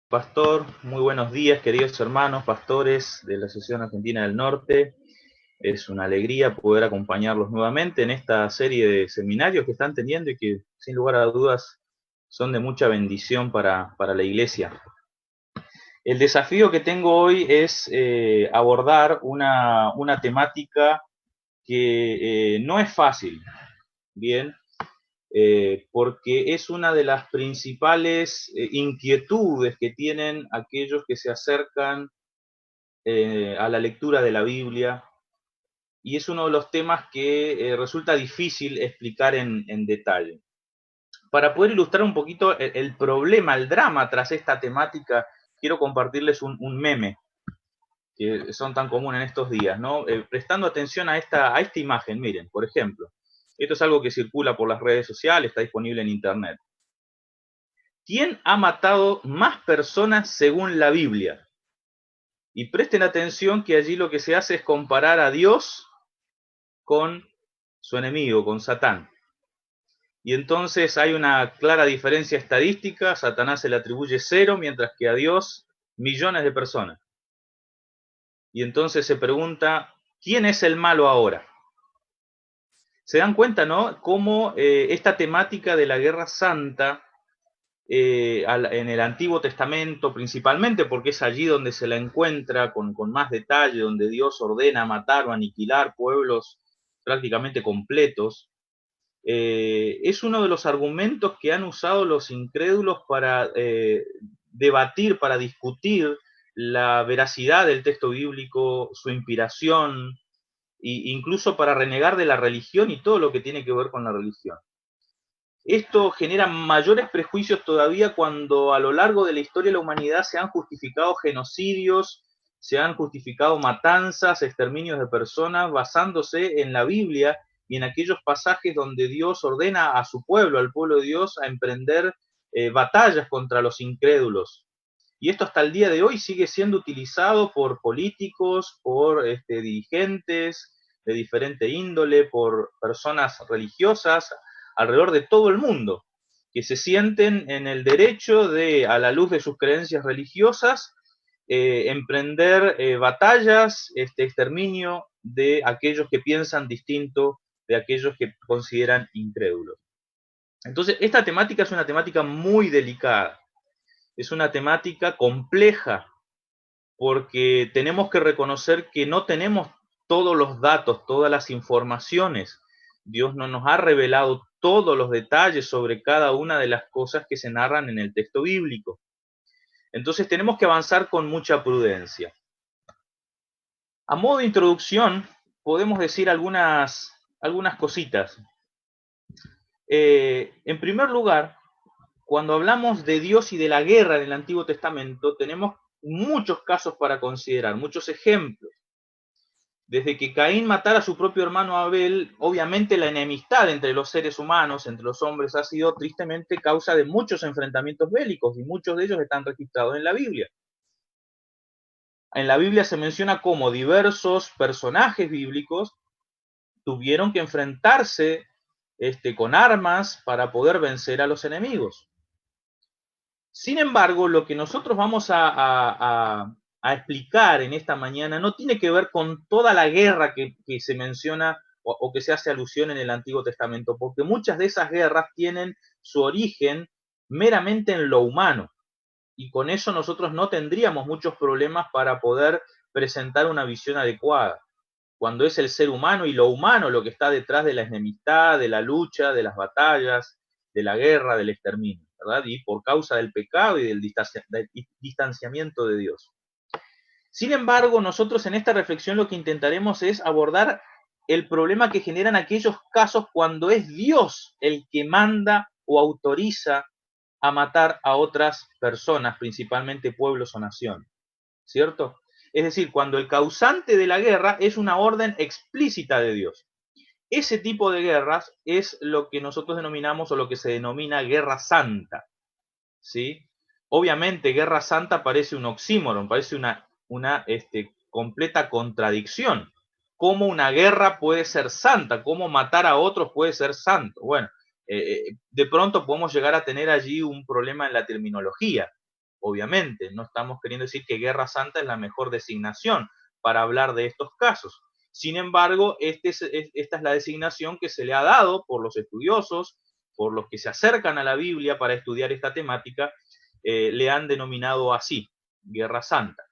Pastor, muy buenos días, queridos hermanos, pastores de la Asociación Argentina del Norte. Es una alegría poder acompañarlos nuevamente en esta serie de seminarios que están teniendo y que, sin lugar a dudas, son de mucha bendición para la iglesia. El desafío que tengo hoy es abordar una temática que no es fácil, ¿bien? Porque es una de las principales inquietudes que tienen aquellos que se acercan a la lectura de la Biblia, y es uno de los temas que resulta difícil explicar en detalle. Para poder ilustrar un poquito el problema, el drama tras esta temática, quiero compartirles un meme que son tan comunes en estos días, ¿no? Prestando atención a esta imagen, miren, por ejemplo, esto es algo que circula por las redes sociales, está disponible en internet. ¿Quién ha matado más personas según la Biblia? Y presten atención que allí lo que se hace es comparar a Dios con su enemigo, con Satán. Y entonces hay una clara diferencia estadística, Satanás se le atribuye 0, mientras que a Dios millones de personas. Y entonces se pregunta, ¿quién es el malo ahora? Se dan cuenta, ¿no? Cómo esta temática de la guerra santa en el Antiguo Testamento principalmente, porque es allí donde se la encuentra con más detalle, donde Dios ordena matar o aniquilar pueblos prácticamente completos. Es uno de los argumentos que han usado los incrédulos para debatir, para discutir la veracidad del texto bíblico, su inspiración, e incluso para renegar de la religión y todo lo que tiene que ver con la religión. Esto genera mayores prejuicios todavía cuando a lo largo de la historia de la humanidad se han justificado genocidios, se han justificado matanzas, exterminios de personas, basándose en la Biblia y en aquellos pasajes donde Dios ordena a su pueblo, al pueblo de Dios, a emprender batallas contra los incrédulos. Y esto hasta el día de hoy sigue siendo utilizado por políticos, por dirigentes de diferente índole, por personas religiosas alrededor de todo el mundo, que se sienten en el derecho de, a la luz de sus creencias religiosas, emprender batallas, exterminio de aquellos que piensan distinto, de aquellos que consideran incrédulos. Entonces, esta temática es una temática muy delicada, es una temática compleja, porque tenemos que reconocer que no tenemos todos los datos, todas las informaciones. Dios no nos ha revelado todos los detalles sobre cada una de las cosas que se narran en el texto bíblico. Entonces tenemos que avanzar con mucha prudencia. A modo de introducción, podemos decir algunas cositas. En primer lugar, cuando hablamos de Dios y de la guerra en el Antiguo Testamento, tenemos muchos casos para considerar, muchos ejemplos. Desde que Caín matara a su propio hermano Abel, obviamente la enemistad entre los seres humanos, entre los hombres, ha sido tristemente causa de muchos enfrentamientos bélicos, y muchos de ellos están registrados en la Biblia. En la Biblia se menciona cómo diversos personajes bíblicos tuvieron que enfrentarse con armas para poder vencer a los enemigos. Sin embargo, lo que nosotros vamos a explicar en esta mañana no tiene que ver con toda la guerra que se menciona o que se hace alusión en el Antiguo Testamento, porque muchas de esas guerras tienen su origen meramente en lo humano, y con eso nosotros no tendríamos muchos problemas para poder presentar una visión adecuada, cuando es el ser humano y lo humano lo que está detrás de la enemistad, de la lucha, de las batallas, de la guerra, del exterminio, ¿verdad? Y por causa del pecado y del distanciamiento de Dios. Sin embargo, nosotros en esta reflexión lo que intentaremos es abordar el problema que generan aquellos casos cuando es Dios el que manda o autoriza a matar a otras personas, principalmente pueblos o naciones, ¿cierto? Es decir, cuando el causante de la guerra es una orden explícita de Dios. Ese tipo de guerras es lo que nosotros denominamos o lo que se denomina guerra santa, ¿sí? Obviamente, guerra santa parece un oxímoron, parece una completa contradicción. ¿Cómo una guerra puede ser santa? ¿Cómo matar a otros puede ser santo? Bueno, de pronto podemos llegar a tener allí un problema en la terminología. obviamente, no estamos queriendo decir que Guerra Santa es la mejor designación para hablar de estos casos. Sin embargo, esta es la designación que se le ha dado por los estudiosos, por los que se acercan a la Biblia para estudiar esta temática, le han denominado así, Guerra Santa.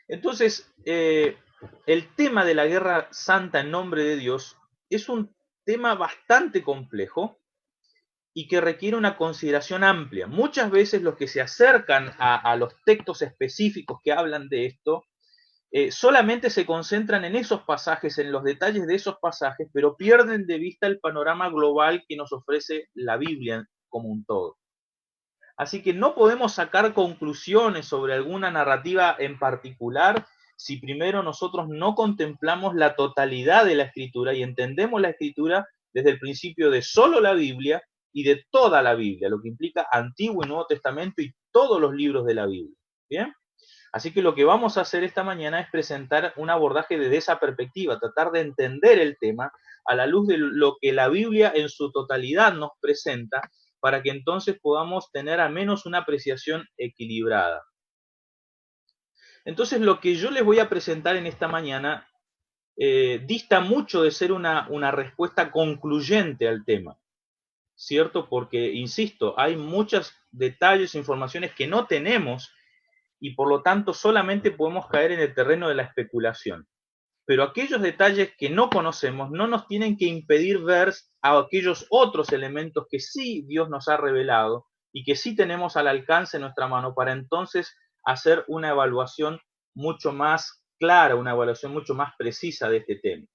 Entonces, el tema de la Guerra Santa en nombre de Dios es un tema bastante complejo y que requiere una consideración amplia. Muchas veces los que se acercan a los textos específicos que hablan de esto, solamente se concentran en esos pasajes, en los detalles de esos pasajes, pero pierden de vista el panorama global que nos ofrece la Biblia como un todo. Así que no podemos sacar conclusiones sobre alguna narrativa en particular si primero nosotros no contemplamos la totalidad de la Escritura y entendemos la Escritura desde el principio de solo la Biblia y de toda la Biblia, lo que implica Antiguo y Nuevo Testamento y todos los libros de la Biblia. ¿Bien? Así que lo que vamos a hacer esta mañana es presentar un abordaje desde esa perspectiva, tratar de entender el tema a la luz de lo que la Biblia en su totalidad nos presenta, para que entonces podamos tener al menos una apreciación equilibrada. Entonces lo que yo les voy a presentar en esta mañana dista mucho de ser una respuesta concluyente al tema, ¿cierto? Porque, insisto, hay muchos detalles e informaciones que no tenemos y por lo tanto solamente podemos caer en el terreno de la especulación. Pero aquellos detalles que no conocemos no nos tienen que impedir ver a aquellos otros elementos que sí Dios nos ha revelado y que sí tenemos al alcance de nuestra mano para entonces hacer una evaluación mucho más clara, una evaluación mucho más precisa de este tema.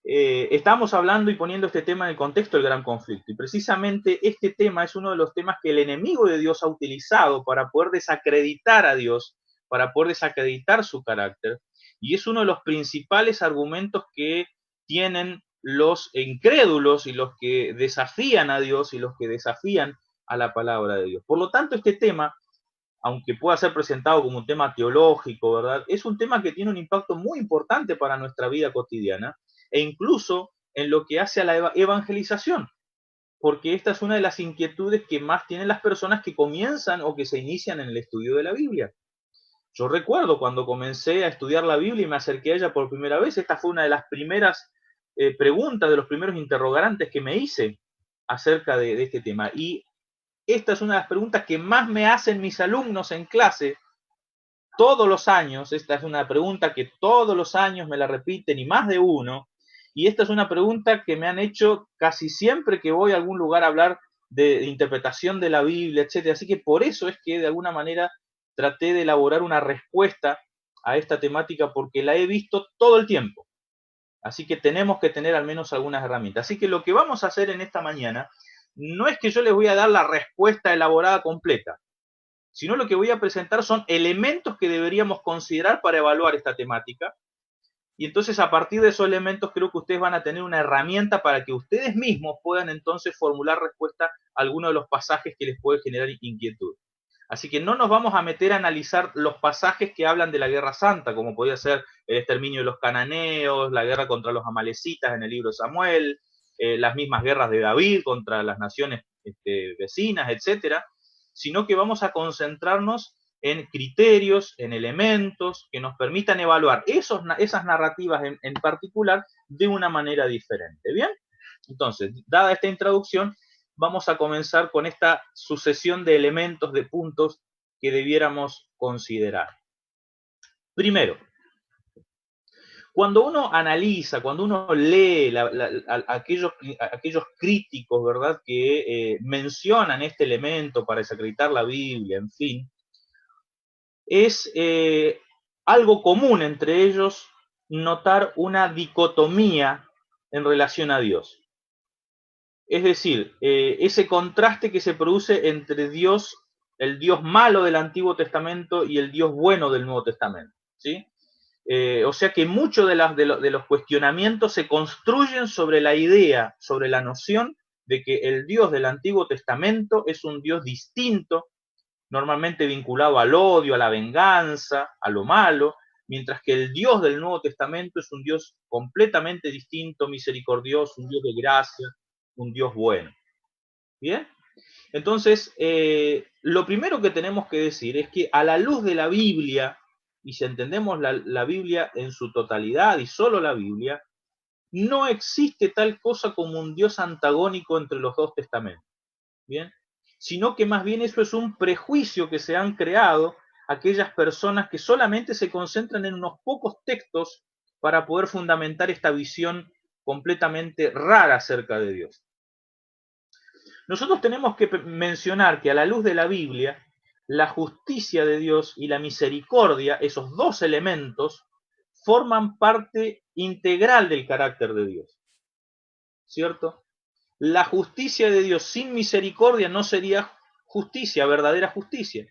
Estamos hablando y poniendo este tema en el contexto del gran conflicto, y precisamente este tema es uno de los temas que el enemigo de Dios ha utilizado para poder desacreditar a Dios, para poder desacreditar su carácter, y es uno de los principales argumentos que tienen los incrédulos y los que desafían a Dios y los que desafían a la palabra de Dios. Por lo tanto, este tema, aunque pueda ser presentado como un tema teológico, ¿verdad?, es un tema que tiene un impacto muy importante para nuestra vida cotidiana, e incluso en lo que hace a la evangelización, porque esta es una de las inquietudes que más tienen las personas que comienzan o que se inician en el estudio de la Biblia. Yo recuerdo cuando comencé a estudiar la Biblia y me acerqué a ella por primera vez, esta fue una de las primeras preguntas, de los primeros interrogantes que me hice acerca de este tema. Y esta es una de las preguntas que más me hacen mis alumnos en clase todos los años. Esta es una pregunta que todos los años me la repiten, y más de uno. Y esta es una pregunta que me han hecho casi siempre que voy a algún lugar a hablar de interpretación de la Biblia, etc. Así que por eso es que de alguna manera traté de elaborar una respuesta a esta temática, porque la he visto todo el tiempo. Así que tenemos que tener al menos algunas herramientas. Así que lo que vamos a hacer en esta mañana no es que yo les voy a dar la respuesta elaborada completa, sino lo que voy a presentar son elementos que deberíamos considerar para evaluar esta temática. Y entonces, a partir de esos elementos, creo que ustedes van a tener una herramienta para que ustedes mismos puedan entonces formular respuesta a alguno de los pasajes que les puede generar inquietud. Así que no nos vamos a meter a analizar los pasajes que hablan de la Guerra Santa, como podría ser el exterminio de los cananeos, la guerra contra los amalecitas en el libro de Samuel, las mismas guerras de David contra las naciones vecinas, etcétera, sino que vamos a concentrarnos en criterios, en elementos que nos permitan evaluar esas narrativas en particular de una manera diferente. ¿Bien? Entonces, dada esta introducción, vamos a comenzar con esta sucesión de elementos, de puntos que debiéramos considerar. Primero, cuando uno analiza, cuando uno lee aquellos críticos, ¿verdad?, que mencionan este elemento para desacreditar la Biblia, en fin, es algo común entre ellos notar una dicotomía en relación a Dios. Es decir, ese contraste que se produce entre Dios, el Dios malo del Antiguo Testamento, y el Dios bueno del Nuevo Testamento, ¿sí? O sea que muchos de los cuestionamientos se construyen sobre la idea, sobre la noción de que el Dios del Antiguo Testamento es un Dios distinto, normalmente vinculado al odio, a la venganza, a lo malo, mientras que el Dios del Nuevo Testamento es un Dios completamente distinto, misericordioso, un Dios de gracia, un Dios bueno. ¿Bien? Entonces, lo primero que tenemos que decir es que a la luz de la Biblia, y si entendemos la Biblia en su totalidad y solo la Biblia, no existe tal cosa como un Dios antagónico entre los dos testamentos, ¿bien? Sino que más bien eso es un prejuicio que se han creado aquellas personas que solamente se concentran en unos pocos textos para poder fundamentar esta visión completamente rara acerca de Dios. Nosotros tenemos que mencionar que a la luz de la Biblia, la justicia de Dios y la misericordia, esos dos elementos, forman parte integral del carácter de Dios, ¿cierto? La justicia de Dios sin misericordia no sería justicia, verdadera justicia.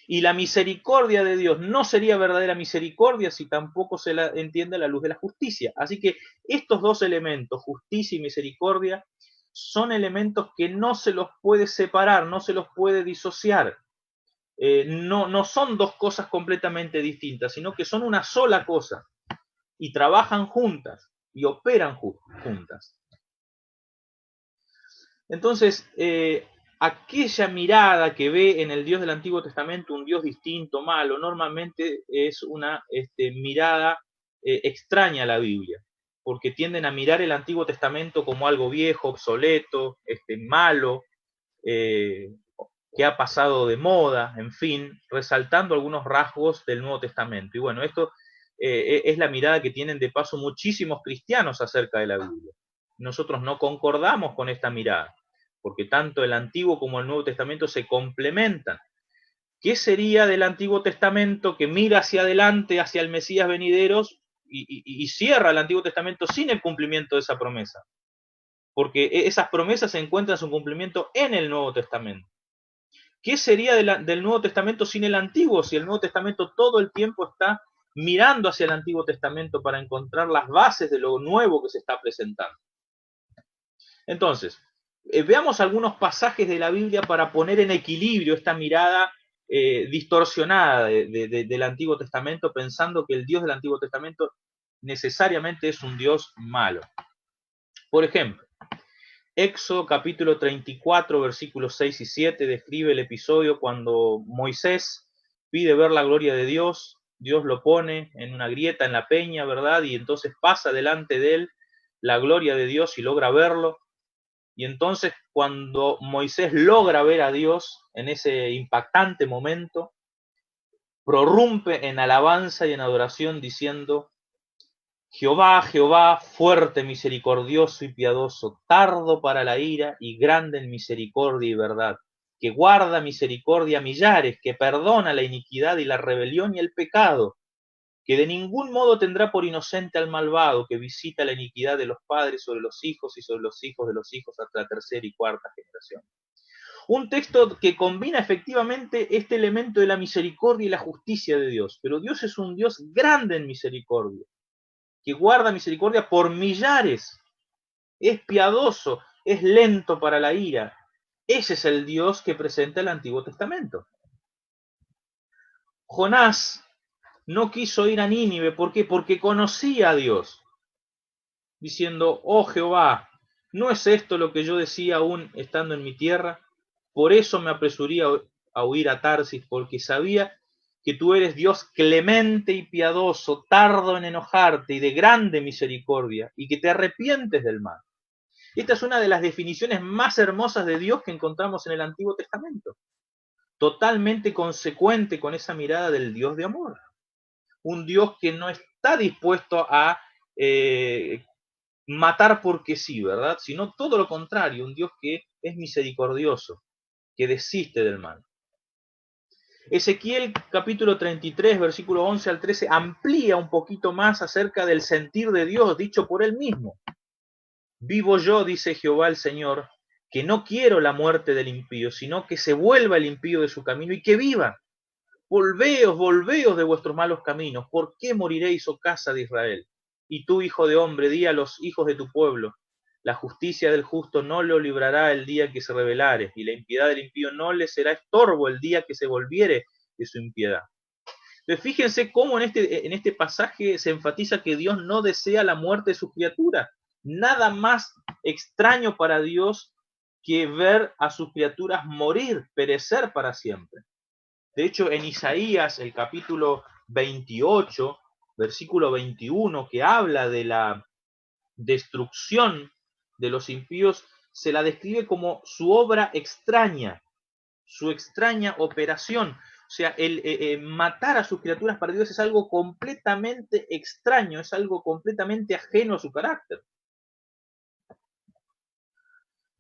Y la misericordia de Dios no sería verdadera misericordia si tampoco se la entiende a la luz de la justicia. Así que estos dos elementos, justicia y misericordia, son elementos que no se los puede separar, no se los puede disociar. No son dos cosas completamente distintas, sino que son una sola cosa y trabajan juntas y operan juntas. Entonces, aquella mirada que ve en el Dios del Antiguo Testamento un Dios distinto, malo, normalmente es una mirada extraña a la Biblia, porque tienden a mirar el Antiguo Testamento como algo viejo, obsoleto, malo, que ha pasado de moda, en fin, resaltando algunos rasgos del Nuevo Testamento. Y bueno, esto es la mirada que tienen de paso muchísimos cristianos acerca de la Biblia. Nosotros no concordamos con esta mirada, porque tanto el Antiguo como el Nuevo Testamento se complementan. ¿Qué sería del Antiguo Testamento que mira hacia adelante, hacia el Mesías venideros, y cierra el Antiguo Testamento sin el cumplimiento de esa promesa? Porque esas promesas se encuentran su cumplimiento en el Nuevo Testamento. ¿Qué sería del Nuevo Testamento sin el Antiguo? Si el Nuevo Testamento todo el tiempo está mirando hacia el Antiguo Testamento para encontrar las bases de lo nuevo que se está presentando. Entonces, veamos algunos pasajes de la Biblia para poner en equilibrio esta mirada distorsionada del Antiguo Testamento, pensando que el Dios del Antiguo Testamento necesariamente es un Dios malo. Por ejemplo, Éxodo capítulo 34, versículos 6 y 7 describe el episodio cuando Moisés pide ver la gloria de Dios, Dios lo pone en una grieta en la peña, ¿verdad? Y entonces pasa delante de él la gloria de Dios y logra verlo. Y entonces cuando Moisés logra ver a Dios en ese impactante momento, prorrumpe en alabanza y en adoración diciendo: Jehová, Jehová, fuerte, misericordioso y piadoso, tardo para la ira y grande en misericordia y verdad, que guarda misericordia a millares, que perdona la iniquidad y la rebelión y el pecado, que de ningún modo tendrá por inocente al malvado, que visita la iniquidad de los padres sobre los hijos y sobre los hijos de los hijos hasta la tercera y cuarta generación. Un texto que combina efectivamente este elemento de la misericordia y la justicia de Dios, pero Dios es un Dios grande en misericordia, que guarda misericordia por millares, es piadoso, es lento para la ira. Ese es el Dios que presenta el Antiguo Testamento. Jonás no quiso ir a Nínive, ¿por qué? Porque conocía a Dios, diciendo: oh Jehová, ¿no es esto lo que yo decía aún estando en mi tierra? Por eso me apresuré a huir a Tarsis, porque sabía que tú eres Dios clemente y piadoso, tardo en enojarte y de grande misericordia, y que te arrepientes del mal. Esta es una de las definiciones más hermosas de Dios que encontramos en el Antiguo Testamento. Totalmente consecuente con esa mirada del Dios de amor. Un Dios que no está dispuesto a matar porque sí, ¿verdad? Sino todo lo contrario, un Dios que es misericordioso, que desiste del mal. Ezequiel capítulo 33, versículo 11 al 13, amplía un poquito más acerca del sentir de Dios dicho por él mismo. Vivo yo, dice Jehová el Señor, que no quiero la muerte del impío, sino que se vuelva el impío de su camino y que viva. Volveos, volveos de vuestros malos caminos. ¿Por qué moriréis, oh casa de Israel? Y tú, hijo de hombre, di a los hijos de tu pueblo: la justicia del justo no lo librará el día que se rebelare, y la impiedad del impío no le será estorbo el día que se volviere de su impiedad. Entonces, fíjense cómo en este pasaje se enfatiza que Dios no desea la muerte de sus criaturas. Nada más extraño para Dios que ver a sus criaturas morir, perecer para siempre. De hecho, en Isaías, el capítulo 28, versículo 21, que habla de la destrucción de los impíos, se la describe como su obra extraña, su extraña operación. O sea, el matar a sus criaturas para Dios es algo completamente extraño, es algo completamente ajeno a su carácter.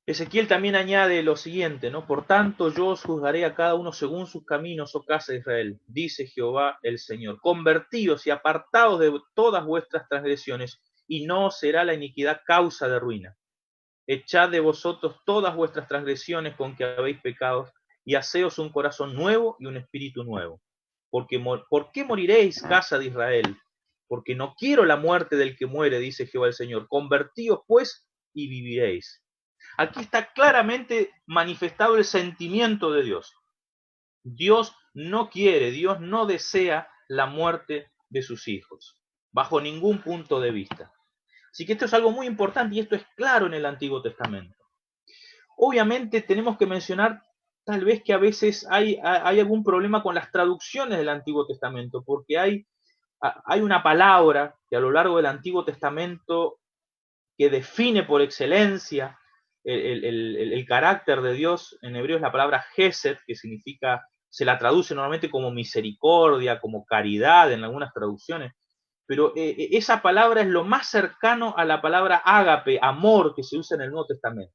Ezequiel también añade lo siguiente, ¿no? Por tanto, yo os juzgaré a cada uno según sus caminos, oh casa de Israel, dice Jehová el Señor. Convertíos y apartaos de todas vuestras transgresiones, y no será la iniquidad causa de ruina. Echad de vosotros todas vuestras transgresiones con que habéis pecado, y haceos un corazón nuevo y un espíritu nuevo. ¿Por qué moriréis, casa de Israel? Porque no quiero la muerte del que muere, dice Jehová el Señor. Convertíos, pues, y viviréis. Aquí está claramente manifestado el sentimiento de Dios. Dios no quiere, Dios no desea la muerte de sus hijos, bajo ningún punto de vista. Así que esto es algo muy importante y esto es claro en el Antiguo Testamento. Obviamente tenemos que mencionar tal vez que a veces hay algún problema con las traducciones del Antiguo Testamento, porque hay una palabra que a lo largo del Antiguo Testamento que define por excelencia el carácter de Dios. En hebreo es la palabra Gesed, que significa, se la traduce normalmente como misericordia, como caridad en algunas traducciones, pero esa palabra es lo más cercano a la palabra ágape, amor, que se usa en el Nuevo Testamento.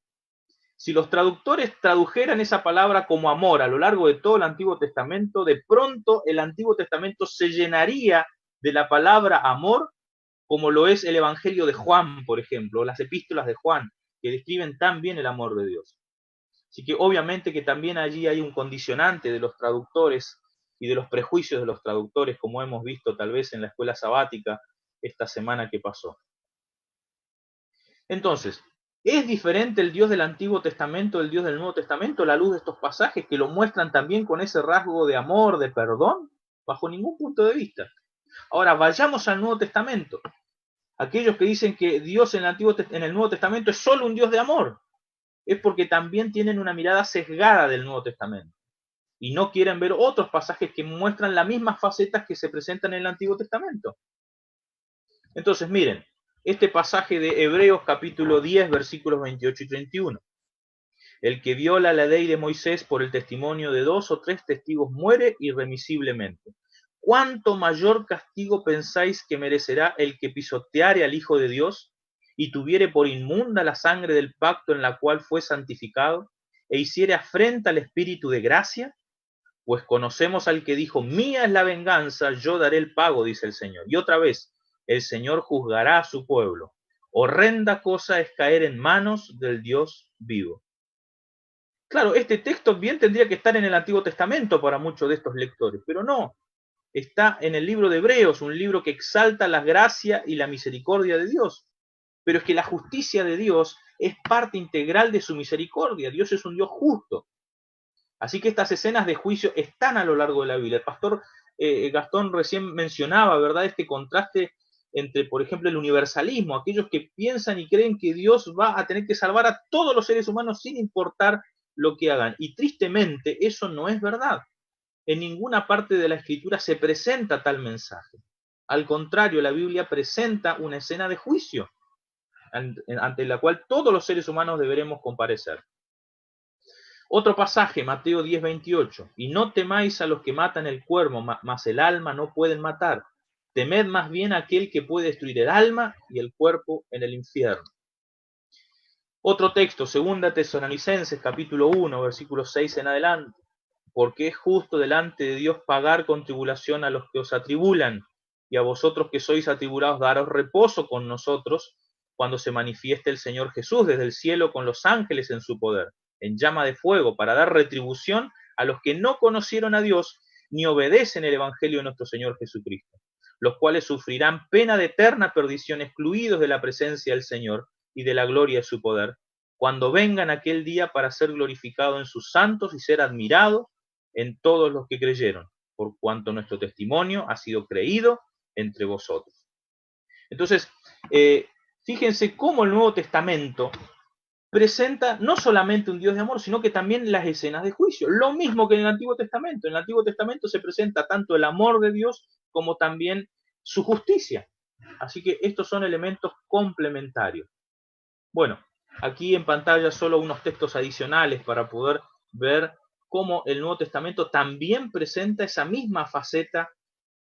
Si los traductores tradujeran esa palabra como amor a lo largo de todo el Antiguo Testamento, de pronto el Antiguo Testamento se llenaría de la palabra amor, como lo es el Evangelio de Juan, por ejemplo, o las epístolas de Juan, que describen tan bien el amor de Dios. Así que obviamente que también allí hay un condicionante de los traductores y de los prejuicios de los traductores, como hemos visto tal vez en la escuela sabática esta semana que pasó. Entonces, ¿es diferente el Dios del Antiguo Testamento del Dios del Nuevo Testamento a la luz de estos pasajes que lo muestran también con ese rasgo de amor, de perdón? Bajo ningún punto de vista. Ahora, vayamos al Nuevo Testamento. Aquellos que dicen que Dios en el Nuevo Testamento es solo un Dios de amor, es porque también tienen una mirada sesgada del Nuevo Testamento y no quieren ver otros pasajes que muestran las mismas facetas que se presentan en el Antiguo Testamento. Entonces, miren, este pasaje de Hebreos capítulo 10, versículos 28 y 31. El que viola la ley de Moisés por el testimonio de 2 o 3 testigos muere irremisiblemente. ¿Cuánto mayor castigo pensáis que merecerá el que pisoteare al Hijo de Dios y tuviere por inmunda la sangre del pacto en la cual fue santificado e hiciere afrenta al Espíritu de gracia? Pues conocemos al que dijo, mía es la venganza, yo daré el pago, dice el Señor. Y otra vez, el Señor juzgará a su pueblo. Horrenda cosa es caer en manos del Dios vivo. Claro, este texto bien tendría que estar en el Antiguo Testamento para muchos de estos lectores, pero no. Está en el libro de Hebreos, un libro que exalta la gracia y la misericordia de Dios. Pero es que la justicia de Dios es parte integral de su misericordia. Dios es un Dios justo. Así que estas escenas de juicio están a lo largo de la Biblia. El pastor Gastón recién mencionaba, ¿verdad?, este contraste entre, por ejemplo, el universalismo, aquellos que piensan y creen que Dios va a tener que salvar a todos los seres humanos sin importar lo que hagan. Y tristemente eso no es verdad. En ninguna parte de la Escritura se presenta tal mensaje. Al contrario, la Biblia presenta una escena de juicio ante la cual todos los seres humanos deberemos comparecer. Otro pasaje, Mateo 10, 28. Y no temáis a los que matan el cuerpo, mas el alma no pueden matar. Temed más bien a aquel que puede destruir el alma y el cuerpo en el infierno. Otro texto, 2 Tesalonicenses, capítulo 1, versículo 6 en adelante. Porque es justo delante de Dios pagar con tribulación a los que os atribulan, y a vosotros que sois atribulados daros reposo con nosotros, cuando se manifieste el Señor Jesús desde el cielo con los ángeles en su poder, en llama de fuego, para dar retribución a los que no conocieron a Dios, ni obedecen el Evangelio de nuestro Señor Jesucristo, los cuales sufrirán pena de eterna perdición, excluidos de la presencia del Señor y de la gloria de su poder, cuando vengan aquel día para ser glorificado en sus santos y ser admirado en todos los que creyeron, por cuanto nuestro testimonio ha sido creído entre vosotros. Entonces, fíjense cómo el Nuevo Testamento presenta no solamente un Dios de amor, sino que también las escenas de juicio. Lo mismo que en el Antiguo Testamento. En el Antiguo Testamento se presenta tanto el amor de Dios como también su justicia. Así que estos son elementos complementarios. Bueno, aquí en pantalla solo unos textos adicionales para poder ver cómo el Nuevo Testamento también presenta esa misma faceta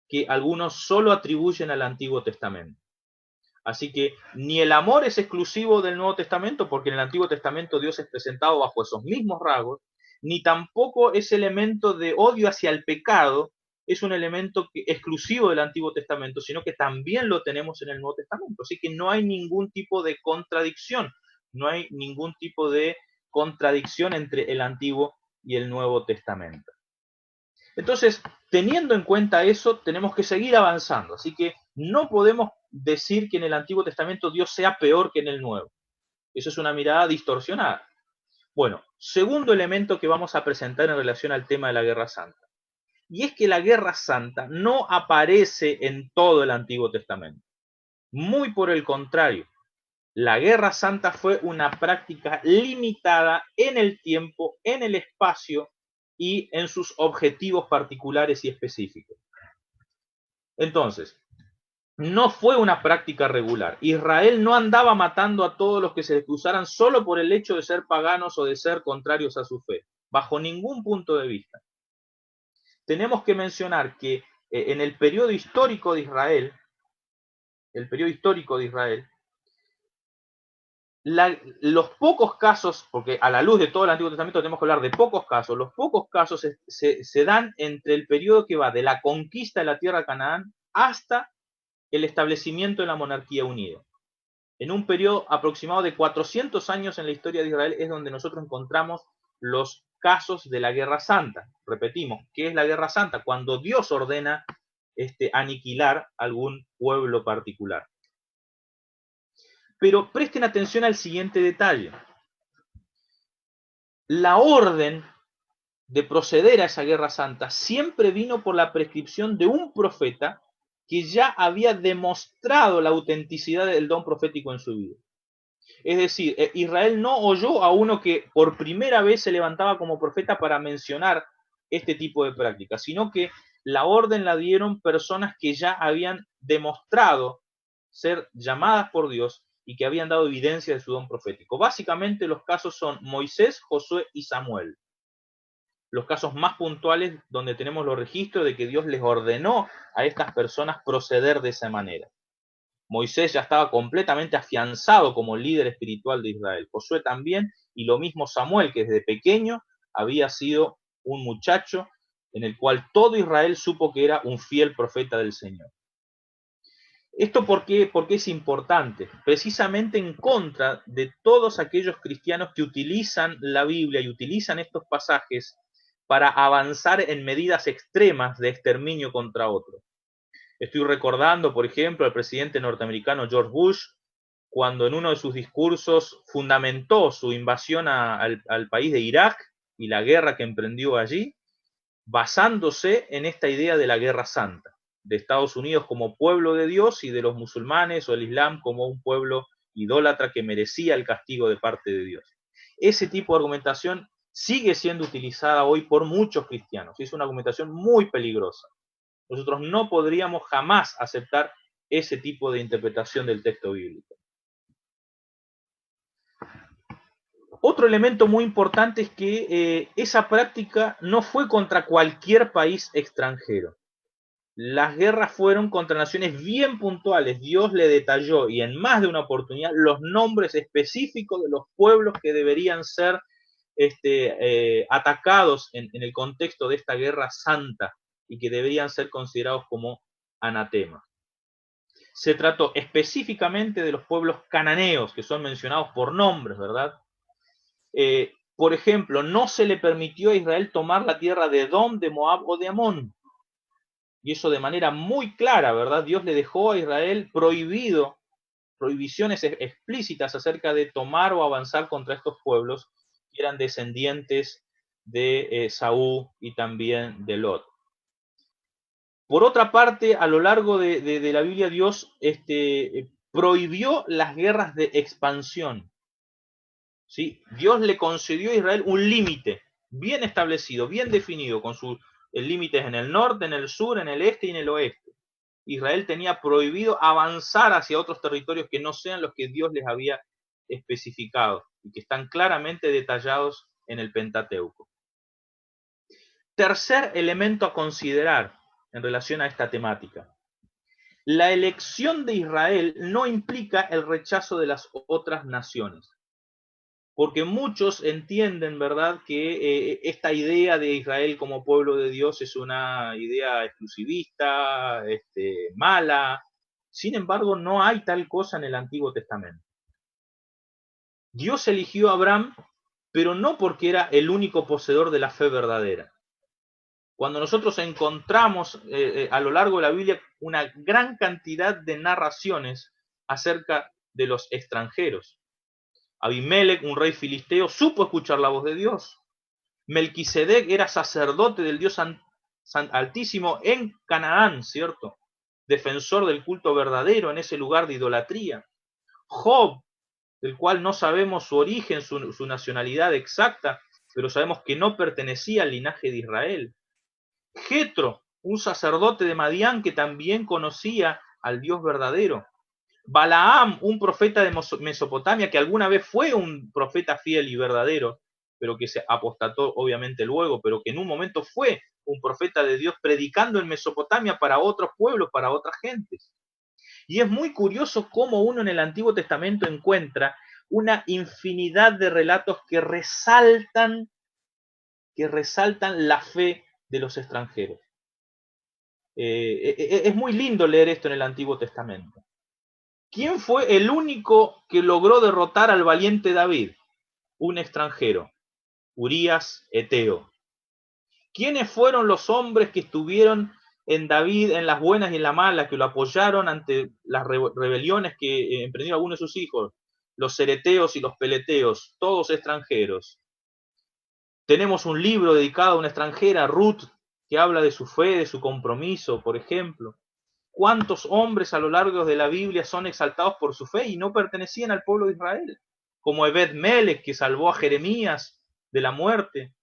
que algunos solo atribuyen al Antiguo Testamento. Así que ni el amor es exclusivo del Nuevo Testamento, porque en el Antiguo Testamento Dios es presentado bajo esos mismos rasgos, ni tampoco ese elemento de odio hacia el pecado es un elemento exclusivo del Antiguo Testamento, sino que también lo tenemos en el Nuevo Testamento. Así que no hay ningún tipo de contradicción, no hay ningún tipo de contradicción entre el Antiguo y el Nuevo Testamento. Entonces, teniendo en cuenta eso, tenemos que seguir avanzando. Así que no podemos decir que en el Antiguo Testamento Dios sea peor que en el Nuevo. Eso es una mirada distorsionada. Bueno, segundo elemento que vamos a presentar en relación al tema de la Guerra Santa. Y es que la Guerra Santa no aparece en todo el Antiguo Testamento. Muy por el contrario, la Guerra Santa fue una práctica limitada en el tiempo, en el espacio y en sus objetivos particulares y específicos. Entonces, no fue una práctica regular. Israel no andaba matando a todos los que se les cruzaran solo por el hecho de ser paganos o de ser contrarios a su fe, bajo ningún punto de vista. Tenemos que mencionar que en el periodo histórico de Israel, los pocos casos, porque a la luz de todo el Antiguo Testamento tenemos que hablar de pocos casos, los pocos casos se dan entre el periodo que va de la conquista de la tierra de Canaán hasta el establecimiento de la monarquía unida. En un periodo aproximado de 400 años en la historia de Israel es donde nosotros encontramos los casos de la Guerra Santa. Repetimos, ¿qué es la Guerra Santa? Cuando Dios ordena aniquilar algún pueblo particular. Pero presten atención al siguiente detalle. La orden de proceder a esa Guerra Santa siempre vino por la prescripción de un profeta que ya había demostrado la autenticidad del don profético en su vida. Es decir, Israel no oyó a uno que por primera vez se levantaba como profeta para mencionar este tipo de prácticas, sino que la orden la dieron personas que ya habían demostrado ser llamadas por Dios y que habían dado evidencia de su don profético. Básicamente los casos son Moisés, Josué y Samuel. Los casos más puntuales donde tenemos los registros de que Dios les ordenó a estas personas proceder de esa manera. Moisés ya estaba completamente afianzado como líder espiritual de Israel. Josué también, y lo mismo Samuel, que desde pequeño había sido un muchacho en el cual todo Israel supo que era un fiel profeta del Señor. ¿Esto por qué? Porque es importante, precisamente en contra de todos aquellos cristianos que utilizan la Biblia y utilizan estos pasajes para avanzar en medidas extremas de exterminio contra otros. Estoy recordando, por ejemplo, al presidente norteamericano George Bush, cuando en uno de sus discursos fundamentó su invasión al país de Irak y la guerra que emprendió allí, basándose en esta idea de la Guerra Santa, de Estados Unidos como pueblo de Dios y de los musulmanes o el Islam como un pueblo idólatra que merecía el castigo de parte de Dios. Ese tipo de argumentación sigue siendo utilizada hoy por muchos cristianos y es una argumentación muy peligrosa. Nosotros no podríamos jamás aceptar ese tipo de interpretación del texto bíblico. Otro elemento muy importante es que esa práctica no fue contra cualquier país extranjero. Las guerras fueron contra naciones bien puntuales. Dios le detalló, y en más de una oportunidad, los nombres específicos de los pueblos que deberían ser atacados en el contexto de esta guerra santa y que deberían ser considerados como anatema. Se trató específicamente de los pueblos cananeos, que son mencionados por nombres, ¿verdad? Por ejemplo, no se le permitió a Israel tomar la tierra de Edom, de Moab o de Amón. Y eso de manera muy clara, ¿verdad? Dios le dejó a Israel prohibiciones explícitas acerca de tomar o avanzar contra estos pueblos que eran descendientes de Saúl y también de Lot. Por otra parte, a lo largo de la Biblia, Dios prohibió las guerras de expansión. ¿sí? Dios le concedió a Israel un límite bien establecido, bien definido, con sus límites en el norte, en el sur, en el este y en el oeste. Israel tenía prohibido avanzar hacia otros territorios que no sean los que Dios les había especificado y que están claramente detallados en el Pentateuco. Tercer elemento a considerar en relación a esta temática. La elección de Israel no implica el rechazo de las otras naciones. Porque muchos entienden, ¿verdad?, que esta idea de Israel como pueblo de Dios es una idea exclusivista, mala. Sin embargo, no hay tal cosa en el Antiguo Testamento. Dios eligió a Abraham, pero no porque era el único poseedor de la fe verdadera. Cuando nosotros encontramos a lo largo de la Biblia una gran cantidad de narraciones acerca de los extranjeros. Abimelec, un rey filisteo, supo escuchar la voz de Dios. Melquisedec era sacerdote del Dios Altísimo en Canaán, ¿cierto? Defensor del culto verdadero en ese lugar de idolatría. Job, del cual no sabemos su origen, su nacionalidad exacta, pero sabemos que no pertenecía al linaje de Israel. Jetro, un sacerdote de Madián que también conocía al Dios verdadero. Balaam, un profeta de Mesopotamia que alguna vez fue un profeta fiel y verdadero, pero que se apostató obviamente luego, pero que en un momento fue un profeta de Dios predicando en Mesopotamia para otros pueblos, para otras gentes. Y es muy curioso cómo uno en el Antiguo Testamento encuentra una infinidad de relatos que resaltan la fe de los extranjeros. Es muy lindo leer esto en el Antiguo Testamento. ¿Quién fue el único que logró derrotar al valiente David? Un extranjero, Urías Eteo. ¿Quiénes fueron los hombres que estuvieron en David en las buenas y en las malas, que lo apoyaron ante las rebeliones que emprendieron algunos de sus hijos? Los cereteos y los peleteos, todos extranjeros. Tenemos un libro dedicado a una extranjera, Ruth, que habla de su fe, de su compromiso, por ejemplo. ¿Cuántos hombres a lo largo de la Biblia son exaltados por su fe y no pertenecían al pueblo de Israel? Como Ebed-Melech, que salvó a Jeremías de la muerte.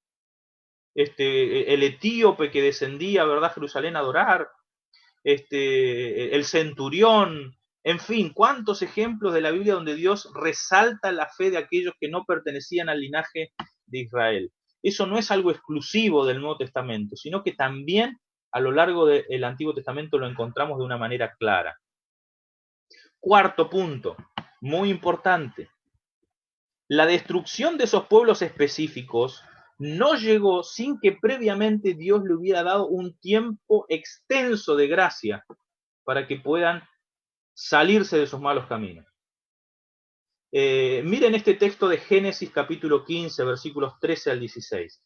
El etíope que descendía, ¿verdad?, a Jerusalén a adorar. El centurión. En fin, cuántos ejemplos de la Biblia donde Dios resalta la fe de aquellos que no pertenecían al linaje de Israel. Eso no es algo exclusivo del Nuevo Testamento, sino que también a lo largo del Antiguo Testamento lo encontramos de una manera clara. Cuarto punto, muy importante. La destrucción de esos pueblos específicos no llegó sin que previamente Dios le hubiera dado un tiempo extenso de gracia para que puedan salirse de sus malos caminos. Miren este texto de Génesis capítulo 15, versículos 13 al 16.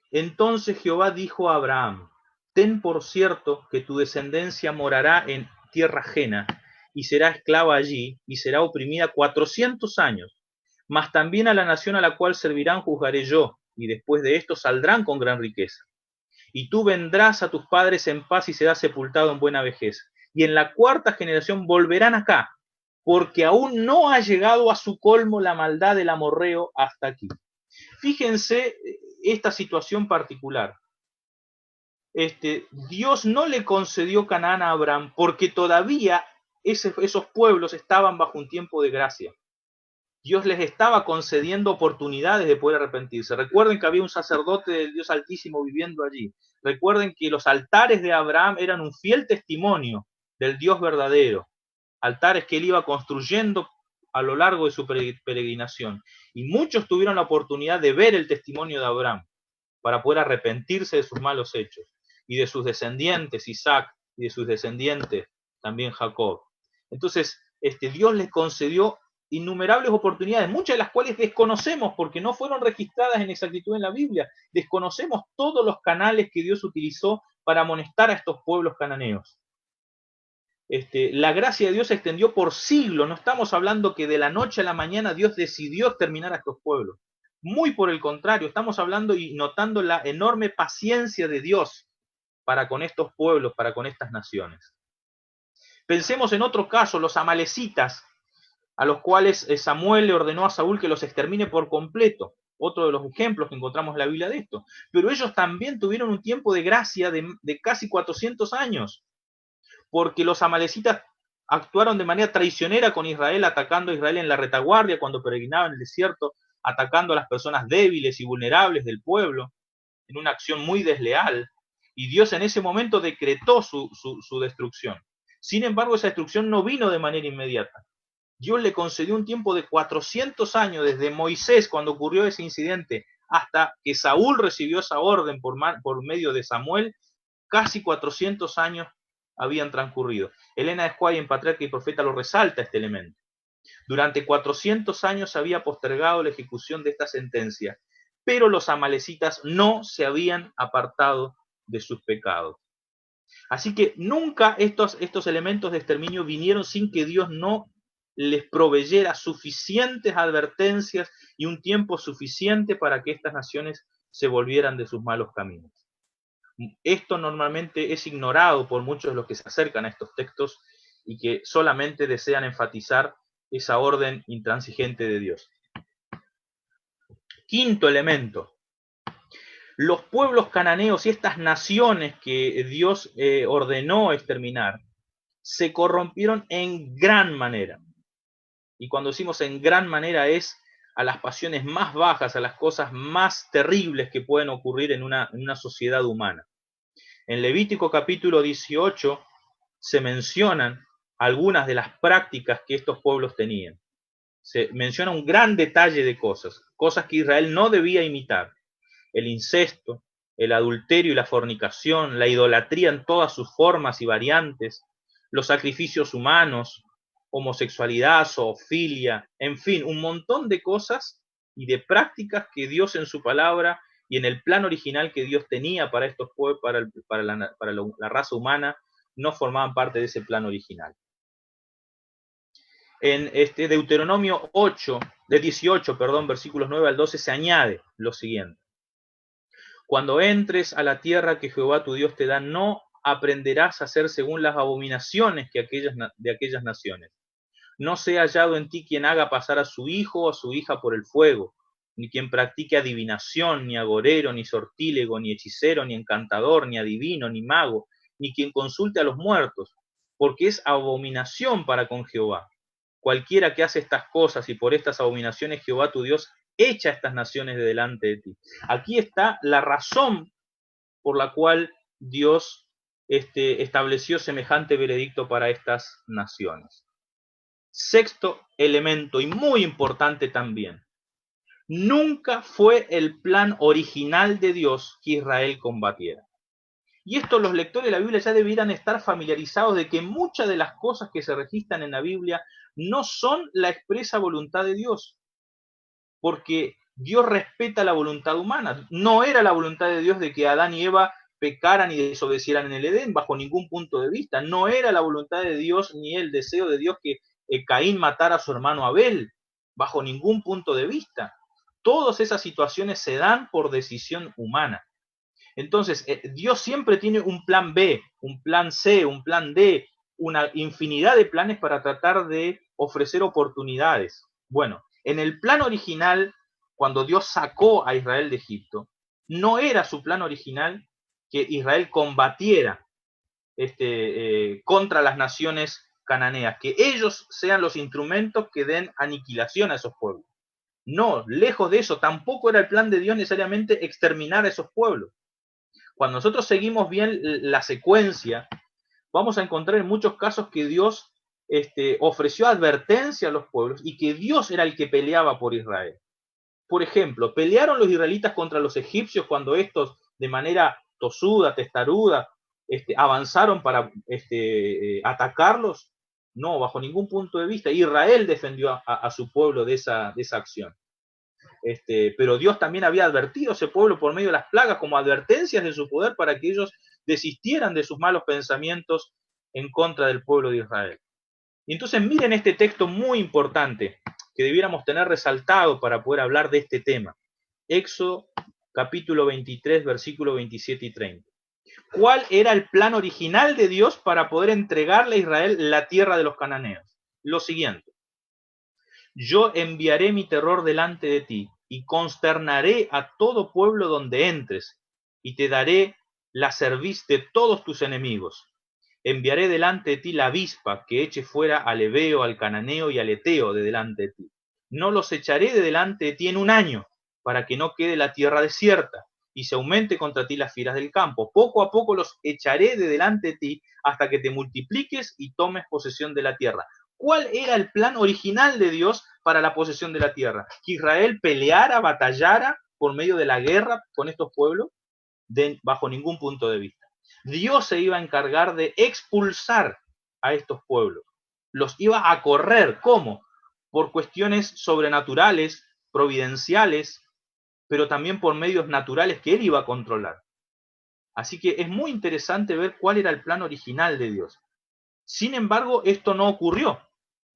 Entonces Jehová dijo a Abraham: ten por cierto que tu descendencia morará en tierra ajena, y será esclava allí, y será oprimida 400 años. Mas también a la nación a la cual servirán juzgaré yo, y después de esto saldrán con gran riqueza. Y tú vendrás a tus padres en paz y serás sepultado en buena vejez. Y en la cuarta generación volverán acá, porque aún no ha llegado a su colmo la maldad del amorreo hasta aquí. Fíjense esta situación particular. Dios no le concedió Canaán a Abraham porque todavía esos pueblos estaban bajo un tiempo de gracia. Dios les estaba concediendo oportunidades de poder arrepentirse. Recuerden que había un sacerdote del Dios Altísimo viviendo allí. Recuerden que los altares de Abraham eran un fiel testimonio del Dios verdadero. Altares que él iba construyendo a lo largo de su peregrinación. Y muchos tuvieron la oportunidad de ver el testimonio de Abraham para poder arrepentirse de sus malos hechos. Y de sus descendientes, Isaac, y de sus descendientes, también Jacob. Entonces, Dios les concedió innumerables oportunidades, muchas de las cuales desconocemos porque no fueron registradas en exactitud en la Biblia. Desconocemos todos los canales que Dios utilizó para amonestar a estos pueblos cananeos. La gracia de Dios se extendió por siglos. No estamos hablando que de la noche a la mañana Dios decidió exterminar a estos pueblos. Muy por el contrario, estamos hablando y notando la enorme paciencia de Dios para con estos pueblos, para con estas naciones. Pensemos en otro caso, los amalecitas. a los cuales Samuel le ordenó a Saúl que los extermine por completo. Otro de los ejemplos que encontramos en la Biblia de esto. Pero ellos también tuvieron un tiempo de gracia de casi 400 años, porque los amalecitas actuaron de manera traicionera con Israel, atacando a Israel en la retaguardia cuando peregrinaba en el desierto, atacando a las personas débiles y vulnerables del pueblo, en una acción muy desleal, y Dios en ese momento decretó su destrucción. Sin embargo, esa destrucción no vino de manera inmediata. Dios le concedió un tiempo de 400 años, desde Moisés, cuando ocurrió ese incidente, hasta que Saúl recibió esa orden por medio de Samuel. Casi 400 años habían transcurrido. Elena de White, en Patriarca y Profeta, lo resalta este elemento. Durante 400 años se había postergado la ejecución de esta sentencia, pero los amalecitas no se habían apartado de sus pecados. Así que nunca estos elementos de exterminio vinieron sin que Dios no les proveyera suficientes advertencias y un tiempo suficiente para que estas naciones se volvieran de sus malos caminos. Esto normalmente es ignorado por muchos de los que se acercan a estos textos y que solamente desean enfatizar esa orden intransigente de Dios. Quinto elemento. Los pueblos cananeos y estas naciones que Dios ordenó exterminar se corrompieron en gran manera. Y cuando decimos en gran manera es a las pasiones más bajas, a las cosas más terribles que pueden ocurrir en una sociedad humana. En Levítico capítulo 18 se mencionan algunas de las prácticas que estos pueblos tenían. Se menciona un gran detalle de cosas que Israel no debía imitar. El incesto, el adulterio y la fornicación, la idolatría en todas sus formas y variantes, los sacrificios humanos, homosexualidad, zoofilia, en fin, un montón de cosas y de prácticas que Dios en su palabra y en el plan original que Dios tenía para estos pueblos, para la raza humana, no formaban parte de ese plan original. En Deuteronomio 18, versículos 9 al 12, se añade lo siguiente. Cuando entres a la tierra que Jehová tu Dios te da, no aprenderás a hacer según las abominaciones de aquellas naciones. No sea hallado en ti quien haga pasar a su hijo o a su hija por el fuego, ni quien practique adivinación, ni agorero, ni sortílego, ni hechicero, ni encantador, ni adivino, ni mago, ni quien consulte a los muertos, porque es abominación para con Jehová. Cualquiera que hace estas cosas y por estas abominaciones Jehová tu Dios echa a estas naciones de delante de ti. Aquí está la razón por la cual Dios estableció semejante veredicto para estas naciones. Sexto elemento, y muy importante también, nunca fue el plan original de Dios que Israel combatiera. Y esto los lectores de la Biblia ya debieran estar familiarizados de que muchas de las cosas que se registran en la Biblia no son la expresa voluntad de Dios, porque Dios respeta la voluntad humana. No era la voluntad de Dios de que Adán y Eva pecaran y desobedecieran en el Edén, bajo ningún punto de vista. No era la voluntad de Dios ni el deseo de Dios que Caín matara a su hermano Abel, bajo ningún punto de vista. Todas esas situaciones se dan por decisión humana. Entonces, Dios siempre tiene un plan B, un plan C, un plan D, una infinidad de planes para tratar de ofrecer oportunidades. Bueno, en el plan original, cuando Dios sacó a Israel de Egipto, no era su plan original que Israel combatiera contra las naciones cananeas, que ellos sean los instrumentos que den aniquilación a esos pueblos. No, lejos de eso, tampoco era el plan de Dios necesariamente exterminar a esos pueblos. Cuando nosotros seguimos bien la secuencia, vamos a encontrar en muchos casos que Dios ofreció advertencia a los pueblos y que Dios era el que peleaba por Israel. Por ejemplo, ¿pelearon los israelitas contra los egipcios cuando estos, de manera tosuda, testaruda, avanzaron para atacarlos? No, bajo ningún punto de vista. Israel defendió a su pueblo de esa acción. Pero Dios también había advertido a ese pueblo por medio de las plagas como advertencias de su poder para que ellos desistieran de sus malos pensamientos en contra del pueblo de Israel. Y entonces miren este texto muy importante que debiéramos tener resaltado para poder hablar de este tema. Éxodo capítulo 23, versículos 27 y 30. ¿Cuál era el plan original de Dios para poder entregarle a Israel la tierra de los cananeos? Lo siguiente. Yo enviaré mi terror delante de ti, y consternaré a todo pueblo donde entres, y te daré la cerviz de todos tus enemigos. Enviaré delante de ti la avispa, que eche fuera al heveo, al cananeo y al eteo de delante de ti. No los echaré de delante de ti en un año, para que no quede la tierra desierta, y se aumente contra ti las fieras del campo. Poco a poco los echaré de delante de ti, hasta que te multipliques y tomes posesión de la tierra. ¿Cuál era el plan original de Dios para la posesión de la tierra? Que Israel peleara, batallara por medio de la guerra con estos pueblos, bajo ningún punto de vista. Dios se iba a encargar de expulsar a estos pueblos. Los iba a correr. ¿Cómo? Por cuestiones sobrenaturales, providenciales, pero también por medios naturales que él iba a controlar. Así que es muy interesante ver cuál era el plan original de Dios. Sin embargo, esto no ocurrió.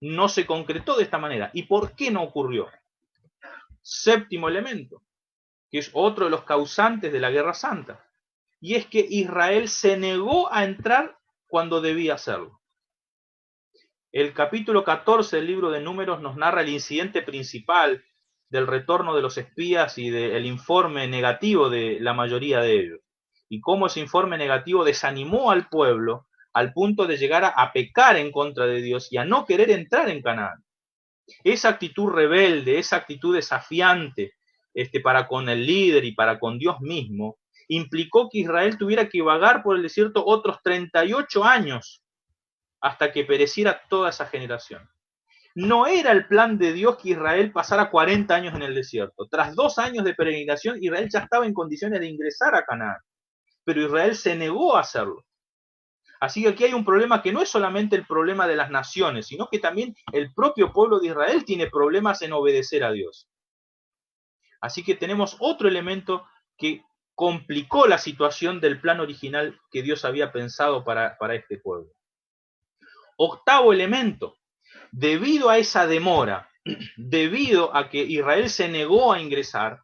No se concretó de esta manera. ¿Y por qué no ocurrió? Séptimo elemento, que es otro de los causantes de la Guerra Santa. Y es que Israel se negó a entrar cuando debía hacerlo. El capítulo 14 del libro de Números nos narra el incidente principal del retorno de los espías y del informe negativo de la mayoría de ellos. Y cómo ese informe negativo desanimó al pueblo al punto de llegar a pecar en contra de Dios y a no querer entrar en Canaán. Esa actitud rebelde, esa actitud desafiante para con el líder y para con Dios mismo, implicó que Israel tuviera que vagar por el desierto otros 38 años hasta que pereciera toda esa generación. No era el plan de Dios que Israel pasara 40 años en el desierto. Tras 2 años de peregrinación, Israel ya estaba en condiciones de ingresar a Canaán, pero Israel se negó a hacerlo. Así que aquí hay un problema que no es solamente el problema de las naciones, sino que también el propio pueblo de Israel tiene problemas en obedecer a Dios. Así que tenemos otro elemento que complicó la situación del plan original que Dios había pensado para este pueblo. Octavo elemento, debido a esa demora, debido a que Israel se negó a ingresar,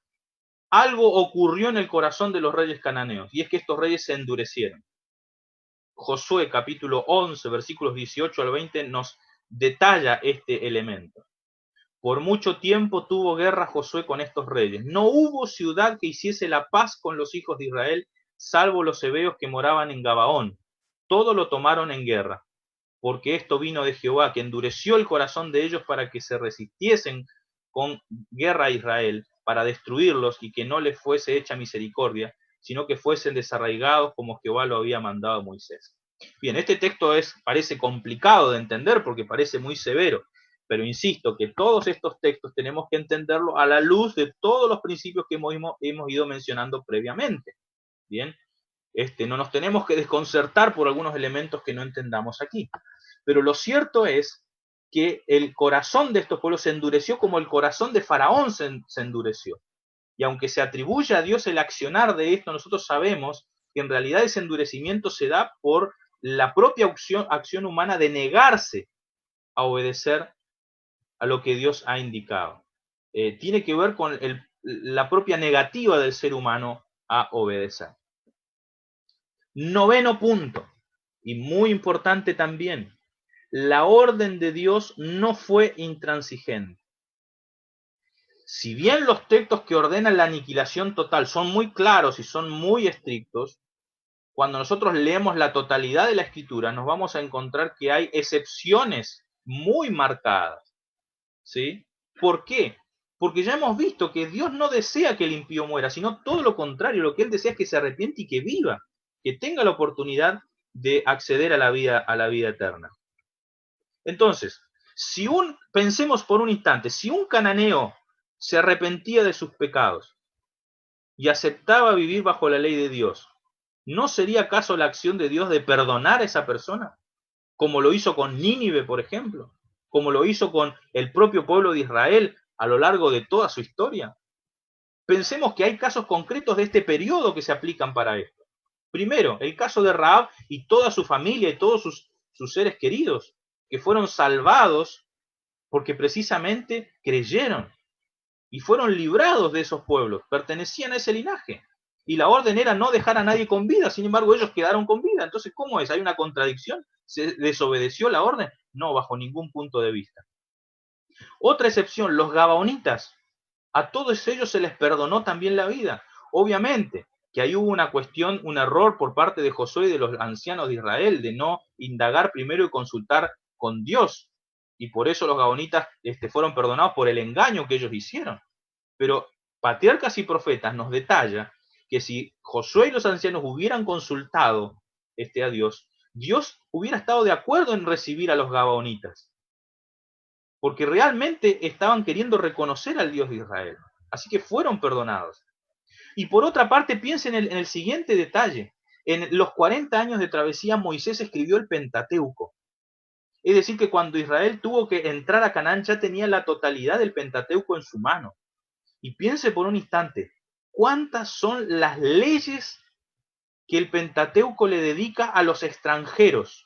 algo ocurrió en el corazón de los reyes cananeos, y es que estos reyes se endurecieron. Josué capítulo 11, versículos 18 al 20 nos detalla este elemento. Por mucho tiempo tuvo guerra Josué con estos reyes. No hubo ciudad que hiciese la paz con los hijos de Israel, salvo los heveos que moraban en Gabaón. Todo lo tomaron en guerra, porque esto vino de Jehová, que endureció el corazón de ellos para que se resistiesen con guerra a Israel, para destruirlos y que no les fuese hecha misericordia, sino que fuesen desarraigados como Jehová lo había mandado a Moisés. Bien, este texto parece complicado de entender porque parece muy severo, pero insisto que todos estos textos tenemos que entenderlos a la luz de todos los principios que hemos ido mencionando previamente. Bien, no nos tenemos que desconcertar por algunos elementos que no entendamos aquí. Pero lo cierto es que el corazón de estos pueblos se endureció como el corazón de Faraón se endureció. Y aunque se atribuye a Dios el accionar de esto, nosotros sabemos que en realidad ese endurecimiento se da por la propia acción humana de negarse a obedecer a lo que Dios ha indicado. Tiene que ver con la propia negativa del ser humano a obedecer. Noveno punto, y muy importante también, la orden de Dios no fue intransigente. Si bien los textos que ordenan la aniquilación total son muy claros y son muy estrictos, cuando nosotros leemos la totalidad de la Escritura nos vamos a encontrar que hay excepciones muy marcadas. ¿Sí? ¿Por qué? Porque ya hemos visto que Dios no desea que el impío muera, sino todo lo contrario, lo que Él desea es que se arrepiente y que viva, que tenga la oportunidad de acceder a la vida eterna. Entonces, pensemos por un instante, si un cananeo se arrepentía de sus pecados y aceptaba vivir bajo la ley de Dios, ¿no sería acaso la acción de Dios de perdonar a esa persona? Como lo hizo con Nínive, por ejemplo, como lo hizo con el propio pueblo de Israel a lo largo de toda su historia. Pensemos que hay casos concretos de este periodo que se aplican para esto. Primero, el caso de Rahab y toda su familia y todos sus seres queridos, que fueron salvados porque precisamente creyeron y fueron librados de esos pueblos, pertenecían a ese linaje. Y la orden era no dejar a nadie con vida, sin embargo ellos quedaron con vida. Entonces, ¿cómo es? ¿Hay una contradicción? ¿Se desobedeció la orden? No, bajo ningún punto de vista. Otra excepción, los gabaonitas. A todos ellos se les perdonó también la vida. Obviamente que ahí hubo una cuestión, un error por parte de Josué y de los ancianos de Israel, de no indagar primero y consultar con Dios. Y por eso los gabaonitas fueron perdonados por el engaño que ellos hicieron. Pero Patriarcas y Profetas nos detalla que si Josué y los ancianos hubieran consultado a Dios, Dios hubiera estado de acuerdo en recibir a los gabaonitas, porque realmente estaban queriendo reconocer al Dios de Israel. Así que fueron perdonados. Y por otra parte, piensen en el siguiente detalle. En los 40 años de travesía, Moisés escribió el Pentateuco. Es decir, que cuando Israel tuvo que entrar a Canaán, ya tenía la totalidad del Pentateuco en su mano. Y piense por un instante, ¿cuántas son las leyes que el Pentateuco le dedica a los extranjeros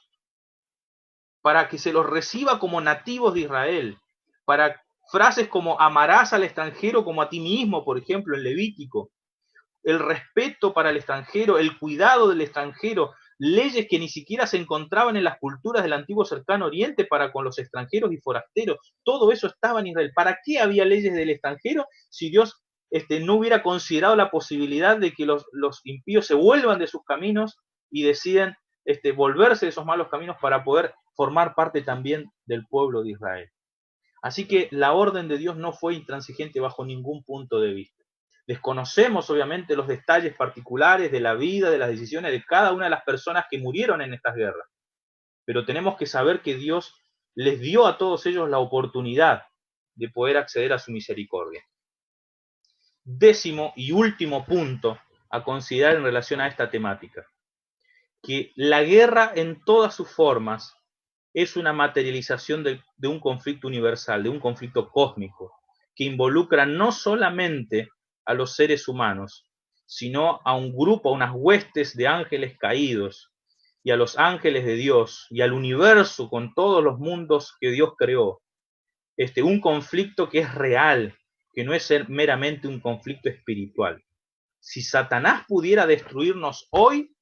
para que se los reciba como nativos de Israel? Para frases como amarás al extranjero como a ti mismo, por ejemplo, en Levítico. El respeto para el extranjero, el cuidado del extranjero, leyes que ni siquiera se encontraban en las culturas del antiguo cercano oriente para con los extranjeros y forasteros. Todo eso estaba en Israel. ¿Para qué había leyes del extranjero si Dios no hubiera considerado la posibilidad de que los impíos se vuelvan de sus caminos y deciden volverse de esos malos caminos para poder formar parte también del pueblo de Israel? Así que la orden de Dios no fue intransigente bajo ningún punto de vista. Desconocemos obviamente los detalles particulares de la vida, de las decisiones de cada una de las personas que murieron en estas guerras, pero tenemos que saber que Dios les dio a todos ellos la oportunidad de poder acceder a su misericordia. Décimo y último punto a considerar en relación a esta temática, que la guerra en todas sus formas es una materialización de un conflicto universal, de un conflicto cósmico, que involucra no solamente a los seres humanos, sino a un grupo, a unas huestes de ángeles caídos, y a los ángeles de Dios, y al universo con todos los mundos que Dios creó. Un conflicto que es real, que no es meramente un conflicto espiritual. Si Satanás pudiera destruirnos hoy,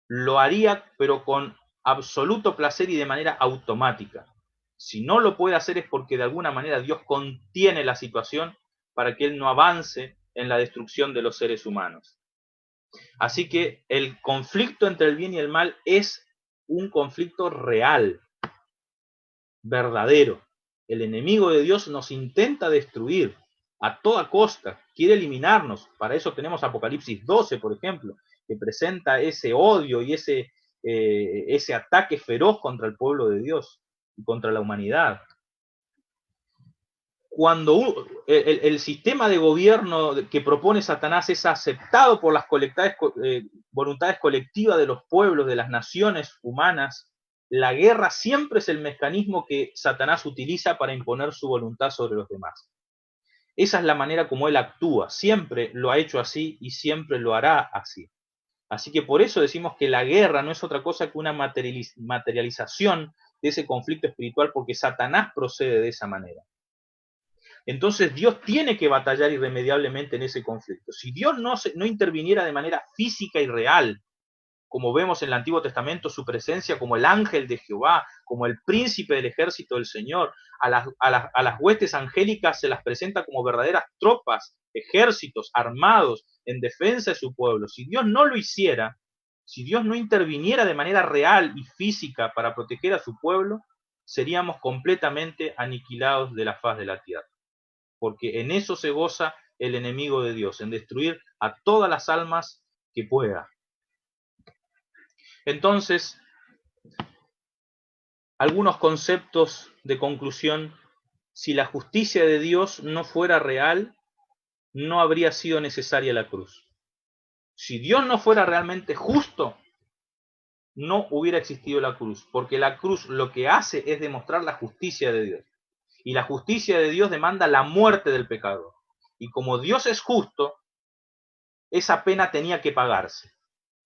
lo haría, pero con absoluto placer y de manera automática. Si no lo puede hacer es porque de alguna manera Dios contiene la situación para que Él no avance en la destrucción de los seres humanos. Así que el conflicto entre el bien y el mal es un conflicto real, verdadero. El enemigo de Dios nos intenta destruir a toda costa, quiere eliminarnos. Para eso tenemos Apocalipsis 12, por ejemplo, que presenta ese odio y ese ataque feroz contra el pueblo de Dios y contra la humanidad. Cuando el sistema de gobierno que propone Satanás es aceptado por las voluntades colectivas de los pueblos, de las naciones humanas, la guerra siempre es el mecanismo que Satanás utiliza para imponer su voluntad sobre los demás. Esa es la manera como él actúa, siempre lo ha hecho así y siempre lo hará así. Así que por eso decimos que la guerra no es otra cosa que una materialización de ese conflicto espiritual, porque Satanás procede de esa manera. Entonces Dios tiene que batallar irremediablemente en ese conflicto. Si Dios no interviniera de manera física y real, como vemos en el Antiguo Testamento, su presencia como el ángel de Jehová, como el príncipe del ejército del Señor, a las huestes angélicas se las presenta como verdaderas tropas, ejércitos armados en defensa de su pueblo. Si Dios no lo hiciera, si Dios no interviniera de manera real y física para proteger a su pueblo, seríamos completamente aniquilados de la faz de la tierra. Porque en eso se goza el enemigo de Dios, en destruir a todas las almas que pueda. Entonces, algunos conceptos de conclusión: si la justicia de Dios no fuera real, no habría sido necesaria la cruz. Si Dios no fuera realmente justo, no hubiera existido la cruz, porque la cruz lo que hace es demostrar la justicia de Dios. Y la justicia de Dios demanda la muerte del pecador. Y como Dios es justo, esa pena tenía que pagarse.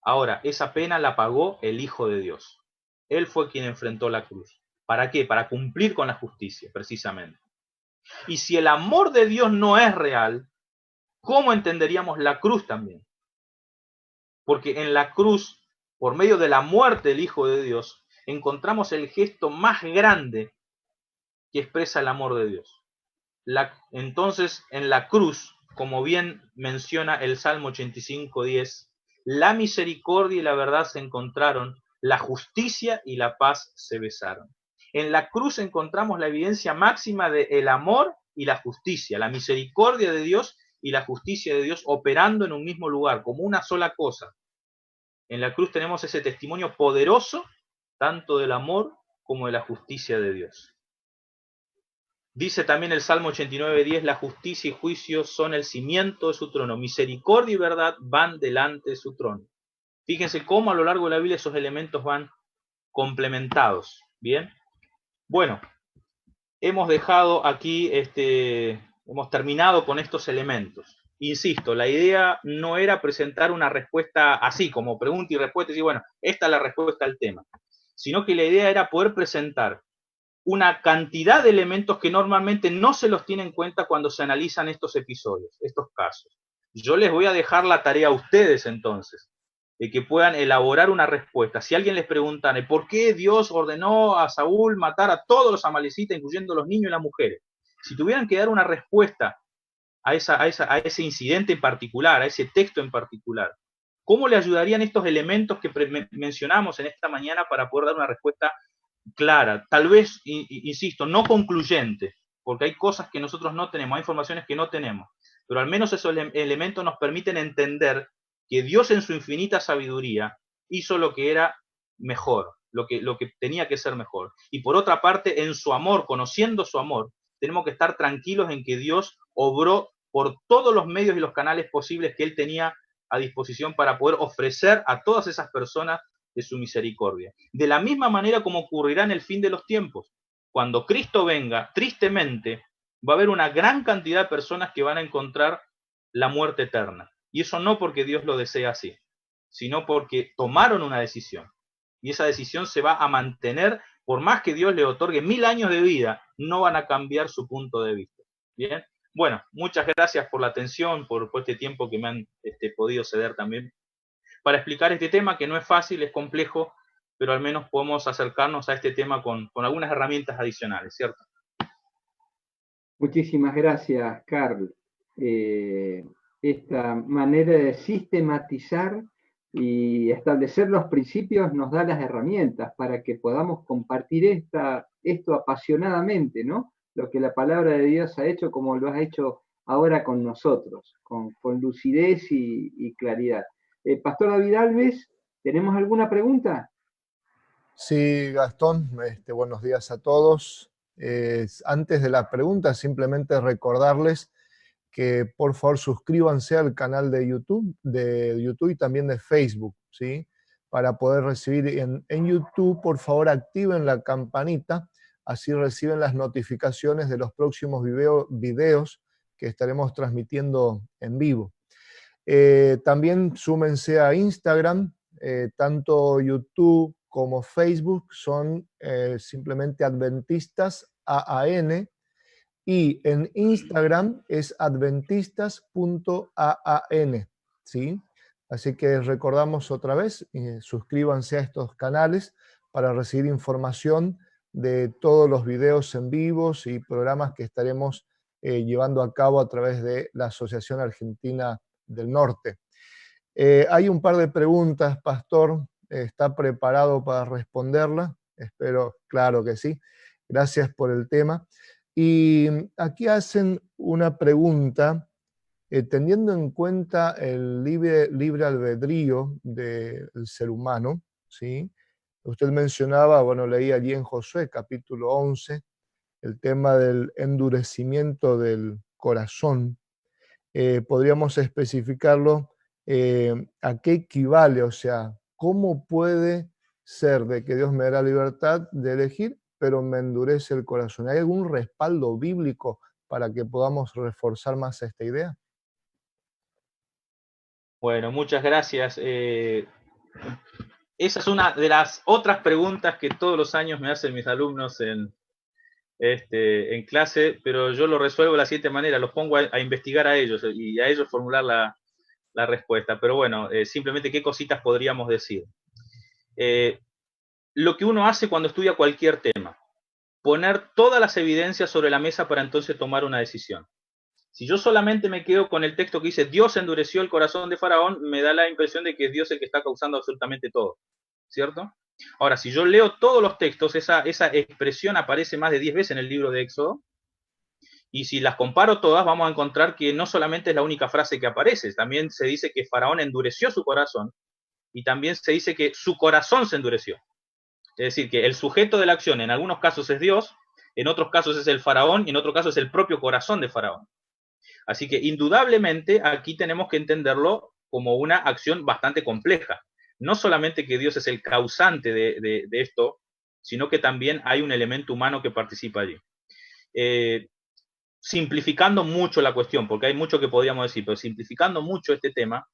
Ahora, esa pena la pagó el Hijo de Dios. Él fue quien enfrentó la cruz. ¿Para qué? Para cumplir con la justicia, precisamente. Y si el amor de Dios no es real, ¿cómo entenderíamos la cruz también? Porque en la cruz, por medio de la muerte del Hijo de Dios, encontramos el gesto más grande que expresa el amor de Dios. Entonces, en la cruz, como bien menciona el Salmo 85:10, la misericordia y la verdad se encontraron, la justicia y la paz se besaron. En la cruz encontramos la evidencia máxima del amor y la justicia, la misericordia de Dios y la justicia de Dios operando en un mismo lugar, como una sola cosa. En la cruz tenemos ese testimonio poderoso, tanto del amor como de la justicia de Dios. Dice también el Salmo 89:10, la justicia y juicio son el cimiento de su trono, misericordia y verdad van delante de su trono. Fíjense cómo a lo largo de la Biblia esos elementos van complementados. ¿Bien? Bueno, hemos dejado aquí, hemos terminado con estos elementos. Insisto, la idea no era presentar una respuesta así, como pregunta y respuesta, y decir, bueno, esta es la respuesta al tema, sino que la idea era poder presentar una cantidad de elementos que normalmente no se los tiene en cuenta cuando se analizan estos episodios, estos casos. Yo les voy a dejar la tarea a ustedes entonces, de que puedan elaborar una respuesta. Si alguien les pregunta, ¿por qué Dios ordenó a Saúl matar a todos los amalecitas, incluyendo los niños y las mujeres? Si tuvieran que dar una respuesta a ese incidente en particular, a ese texto en particular, ¿cómo le ayudarían estos elementos que mencionamos en esta mañana para poder dar una respuesta clara? Tal vez, insisto, no concluyente, porque hay cosas que nosotros no tenemos, hay informaciones que no tenemos, pero al menos esos elementos nos permiten entender que Dios en su infinita sabiduría hizo lo que era mejor, lo que tenía que ser mejor. Y por otra parte, en su amor, conociendo su amor, tenemos que estar tranquilos en que Dios obró por todos los medios y los canales posibles que Él tenía a disposición para poder ofrecer a todas esas personas de su misericordia. De la misma manera como ocurrirá en el fin de los tiempos. Cuando Cristo venga, tristemente, va a haber una gran cantidad de personas que van a encontrar la muerte eterna. Y eso no porque Dios lo desea así, sino porque tomaron una decisión. Y esa decisión se va a mantener, por más que Dios le otorgue 1000 años de vida, no van a cambiar su punto de vista. Bien, bueno, muchas gracias por la atención, por este tiempo que me han podido ceder también para explicar este tema, que no es fácil, es complejo, pero al menos podemos acercarnos a este tema con algunas herramientas adicionales, ¿cierto? Muchísimas gracias, Carl. Esta manera de sistematizar y establecer los principios nos da las herramientas para que podamos compartir esto apasionadamente, ¿no? Lo que la palabra de Dios ha hecho, como lo has hecho ahora con nosotros, con lucidez y claridad. Pastor David Alves, ¿tenemos alguna pregunta? Sí, Gastón, buenos días a todos. Antes de la pregunta, simplemente recordarles que por favor suscríbanse al canal de YouTube y también de Facebook, ¿sí? Para poder recibir en YouTube, por favor activen la campanita, así reciben las notificaciones de los próximos videos que estaremos transmitiendo en vivo. También súmense a Instagram, tanto YouTube como Facebook son simplemente Adventistas AAN, y en Instagram es adventistas.aan, ¿sí? Así que recordamos otra vez, suscríbanse a estos canales para recibir información de todos los videos en vivos y programas que estaremos llevando a cabo a través de la Asociación Argentina del Norte. Hay un par de preguntas, Pastor. ¿Está preparado para responderla? Espero, claro que sí. Gracias por el tema. Y aquí hacen una pregunta, teniendo en cuenta el libre albedrío del ser humano, ¿sí? Usted mencionaba, bueno, leí allí en Josué, capítulo 11, el tema del endurecimiento del corazón. Podríamos especificarlo, ¿a qué equivale? O sea, ¿cómo puede ser de que Dios me da la libertad de elegir, pero me endurece el corazón? ¿Hay algún respaldo bíblico para que podamos reforzar más esta idea? Bueno, muchas gracias. Esa es una de las otras preguntas que todos los años me hacen mis alumnos en clase, pero yo lo resuelvo de la siguiente manera, los pongo a investigar a ellos y a ellos formular la respuesta. Pero bueno, simplemente qué cositas podríamos decir. Lo que uno hace cuando estudia cualquier tema. poner todas las evidencias sobre la mesa para entonces tomar una decisión. Si yo solamente me quedo con el texto que dice Dios endureció el corazón de Faraón, me da la impresión de que es Dios el que está causando absolutamente todo, ¿cierto? Ahora, si yo leo todos los textos, esa expresión aparece más de 10 veces en el libro de Éxodo, y si las comparo todas, vamos a encontrar que no solamente es la única frase que aparece, también se dice que Faraón endureció su corazón, y también se dice que su corazón se endureció. Es decir, que el sujeto de la acción en algunos casos es Dios, en otros casos es el Faraón, y en otros casos es el propio corazón de Faraón. Así que indudablemente aquí tenemos que entenderlo como una acción bastante compleja. No solamente que Dios es el causante de esto, sino que también hay un elemento humano que participa allí. Simplificando mucho la cuestión, porque hay mucho que podríamos decir, pero simplificando mucho este tema,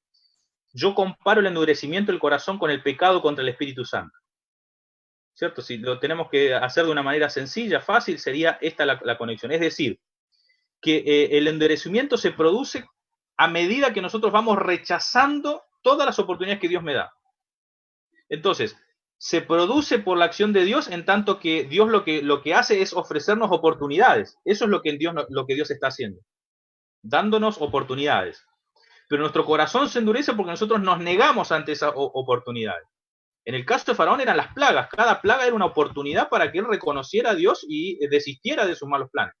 yo comparo el endurecimiento del corazón con el pecado contra el Espíritu Santo. ¿Cierto? Si lo tenemos que hacer de una manera sencilla, fácil, sería esta la conexión. Es decir, que el endurecimiento se produce a medida que nosotros vamos rechazando todas las oportunidades que Dios me da. Entonces, se produce por la acción de Dios, en tanto que Dios lo que hace es ofrecernos oportunidades. Eso es lo que Dios está haciendo, dándonos oportunidades. Pero nuestro corazón se endurece porque nosotros nos negamos ante esas oportunidades. En el caso de Faraón eran las plagas. Cada plaga era una oportunidad para que él reconociera a Dios y desistiera de sus malos planes.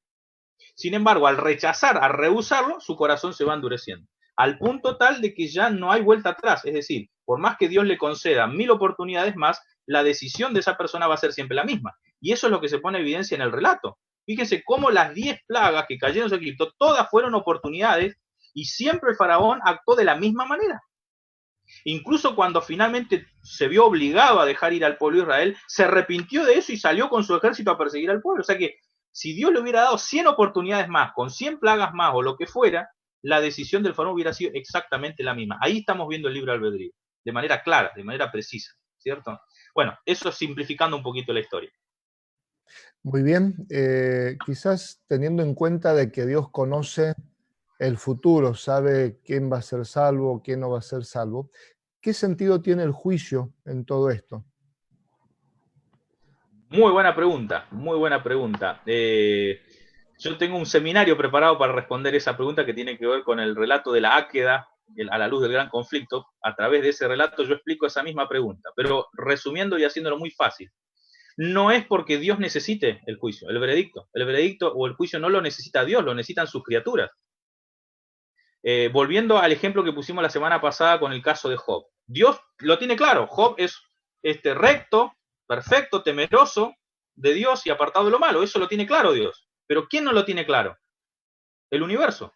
Sin embargo, al rechazar, al rehusarlo, su corazón se va endureciendo. Al punto tal de que ya no hay vuelta atrás. Es decir, por más que Dios le conceda 1000 oportunidades más, la decisión de esa persona va a ser siempre la misma. Y eso es lo que se pone en evidencia en el relato. Fíjense cómo las 10 plagas que cayeron sobre Egipto, todas fueron oportunidades y siempre el faraón actuó de la misma manera. Incluso cuando finalmente se vio obligado a dejar ir al pueblo de Israel, se arrepintió de eso y salió con su ejército a perseguir al pueblo. O sea que si Dios le hubiera dado 100 oportunidades más, con 100 plagas más o lo que fuera, la decisión del faraón hubiera sido exactamente la misma. Ahí estamos viendo el libre albedrío, de manera clara, de manera precisa, ¿cierto? Bueno, eso es simplificando un poquito la historia. Muy bien, quizás teniendo en cuenta de que Dios conoce el futuro, sabe quién va a ser salvo, quién no va a ser salvo, ¿qué sentido tiene el juicio en todo esto? Muy buena pregunta, muy buena pregunta. Yo tengo un seminario preparado para responder esa pregunta que tiene que ver con el relato de la Áqueda, a la luz del gran conflicto. A través de ese relato yo explico esa misma pregunta, pero resumiendo y haciéndolo muy fácil. No es porque Dios necesite el juicio, el veredicto. El veredicto o el juicio no lo necesita Dios, lo necesitan sus criaturas. Volviendo al ejemplo que pusimos la semana pasada con el caso de Job. Dios lo tiene claro, Job es recto, perfecto, temeroso de Dios y apartado de lo malo. Eso lo tiene claro Dios. Pero ¿quién no lo tiene claro? El universo.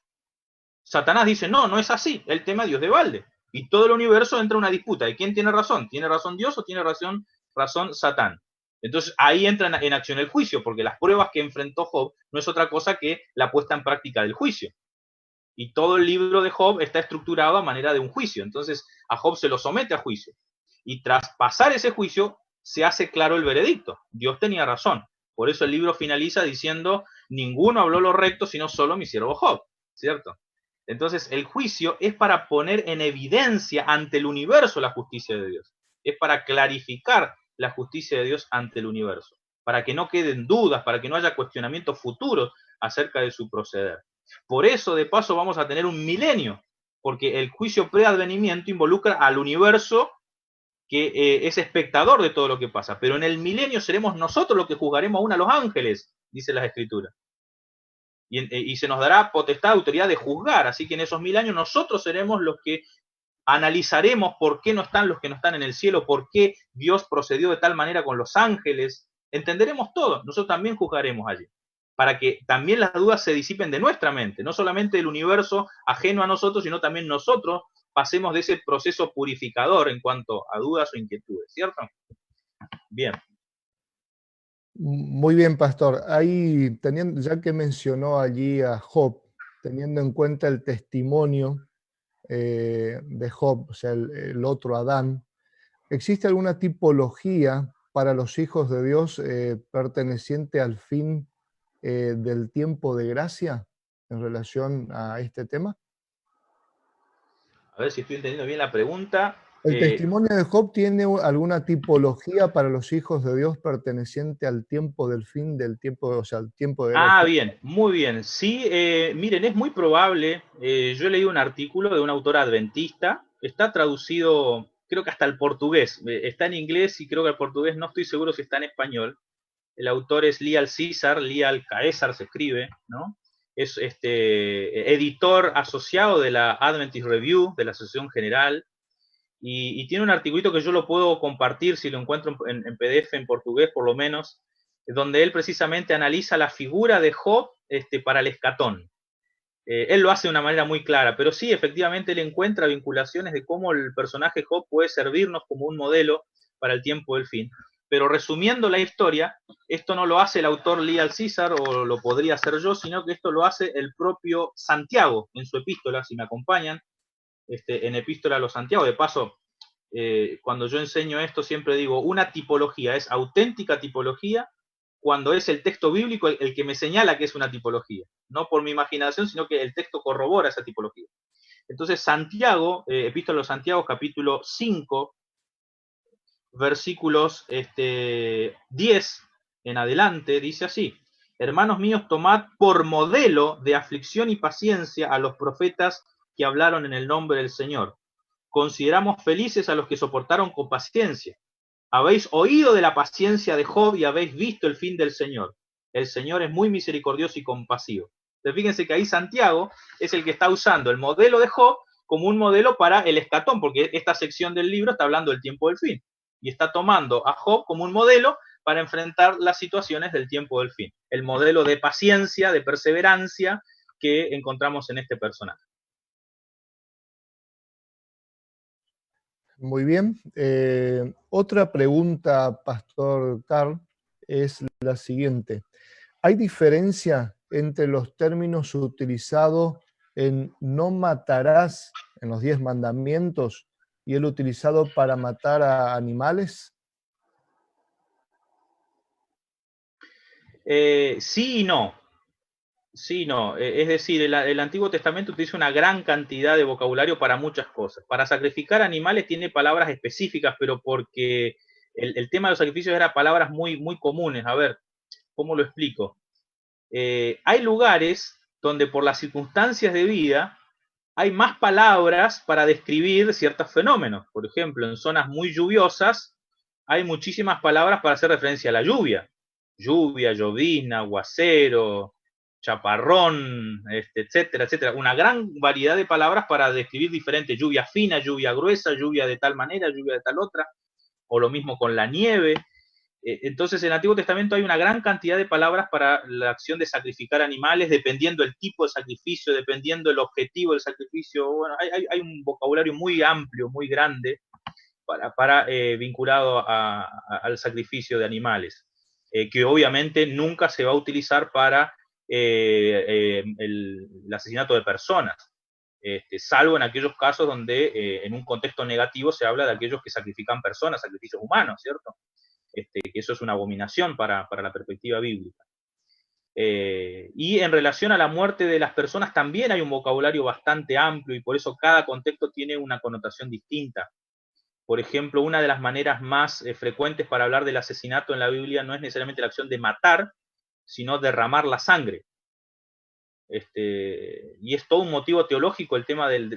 Satanás dice, no, no es así. Él teme a Dios de balde. Y todo el universo entra en una disputa. ¿Y quién tiene razón? ¿Tiene razón Dios o tiene razón Satán? Entonces ahí entra en acción el juicio, porque las pruebas que enfrentó Job no es otra cosa que la puesta en práctica del juicio. Y todo el libro de Job está estructurado a manera de un juicio. Entonces a Job se lo somete a juicio. Y tras pasar ese juicio, se hace claro el veredicto. Dios tenía razón. Por eso el libro finaliza diciendo, ninguno habló lo recto, sino solo mi siervo Job. ¿Cierto? Entonces el juicio es para poner en evidencia ante el universo la justicia de Dios. Es para clarificar la justicia de Dios ante el universo. Para que no queden dudas, para que no haya cuestionamientos futuros acerca de su proceder. Por eso, de paso, vamos a tener un milenio, porque el juicio preadvenimiento involucra al universo que es espectador de todo lo que pasa. Pero en el milenio seremos nosotros los que juzgaremos aún a los ángeles, dice las Escrituras. Y se nos dará potestad, autoridad de juzgar. Así que en esos 1000 años nosotros seremos los que analizaremos por qué no están los que no están en el cielo, por qué Dios procedió de tal manera con los ángeles. Entenderemos todo. Nosotros también juzgaremos allí, para que también las dudas se disipen de nuestra mente, no solamente del universo ajeno a nosotros, sino también nosotros pasemos de ese proceso purificador en cuanto a dudas o inquietudes, ¿cierto? Bien. Muy bien, pastor. Ahí, ya que mencionó allí a Job, teniendo en cuenta el testimonio de Job, o sea, el otro Adán, ¿existe alguna tipología para los hijos de Dios perteneciente al fin del tiempo de gracia en relación a este tema? A ver si estoy entendiendo bien la pregunta. ¿El testimonio de Job tiene alguna tipología para los hijos de Dios perteneciente al tiempo del fin del tiempo, o sea, al tiempo de la historia? Bien, muy bien. Sí, miren, es muy probable. Yo leí un artículo de un autor adventista, está traducido, creo que hasta el portugués. Está en inglés y creo que el portugués no estoy seguro si está en español. El autor es Lial Caesar, Lial Caesar se escribe, ¿no? Es editor asociado de la Adventist Review, de la Asociación General, y tiene un articulito que yo lo puedo compartir si lo encuentro en PDF en portugués por lo menos, donde él precisamente analiza la figura de Job para el escatón. Él lo hace de una manera muy clara, pero sí, efectivamente, él encuentra vinculaciones de cómo el personaje Job puede servirnos como un modelo para el tiempo del fin. Pero resumiendo la historia, esto no lo hace el autor Lial Caesar, o lo podría hacer yo, sino que esto lo hace el propio Santiago en su epístola, si me acompañan, en Epístola a los Santiago. De paso, cuando yo enseño esto siempre digo, una tipología es auténtica tipología cuando es el texto bíblico el que me señala que es una tipología, no por mi imaginación, sino que el texto corrobora esa tipología. Entonces, Santiago, Epístola a los Santiago, capítulo 5, versículos 10 en adelante, dice así: hermanos míos, tomad por modelo de aflicción y paciencia a los profetas que hablaron en el nombre del Señor. Consideramos felices a los que soportaron con paciencia. Habéis oído de la paciencia de Job y habéis visto el fin del Señor. El Señor es muy misericordioso y compasivo. Entonces, fíjense que ahí Santiago es el que está usando el modelo de Job como un modelo para el escatón, porque esta sección del libro está hablando del tiempo del fin. Y está tomando a Job como un modelo para enfrentar las situaciones del tiempo del fin. El modelo de paciencia, de perseverancia que encontramos en este personaje. Muy bien. Otra pregunta, Pastor Carl, es la siguiente. ¿Hay diferencia entre los términos utilizados en no matarás en los 10 mandamientos y el utilizado para matar a animales? Sí y no. Sí, no. Es decir, el Antiguo Testamento utiliza una gran cantidad de vocabulario para muchas cosas. Para sacrificar animales tiene palabras específicas, pero porque el tema de los sacrificios era palabras muy, muy comunes. A ver, ¿cómo lo explico? Hay lugares donde por las circunstancias de vida hay más palabras para describir ciertos fenómenos. Por ejemplo, en zonas muy lluviosas hay muchísimas palabras para hacer referencia a la lluvia. Lluvia, llovizna, aguacero, chaparrón, etcétera, etcétera. Una gran variedad de palabras para describir diferentes, lluvia fina, lluvia gruesa, lluvia de tal manera, lluvia de tal otra, o lo mismo con la nieve. Entonces, en el Antiguo Testamento hay una gran cantidad de palabras para la acción de sacrificar animales, dependiendo el tipo de sacrificio, dependiendo el objetivo del sacrificio. Bueno, hay un vocabulario muy amplio, muy grande, vinculado al sacrificio de animales, que obviamente nunca se va a utilizar para el asesinato de personas, salvo en aquellos casos donde en un contexto negativo se habla de aquellos que sacrifican personas, sacrificios humanos, ¿cierto? Que eso es una abominación para la perspectiva bíblica. Y en relación a la muerte de las personas también hay un vocabulario bastante amplio y por eso cada contexto tiene una connotación distinta. Por ejemplo, una de las maneras más frecuentes para hablar del asesinato en la Biblia no es necesariamente la acción de matar, sino derramar la sangre. Y es todo un motivo teológico el tema de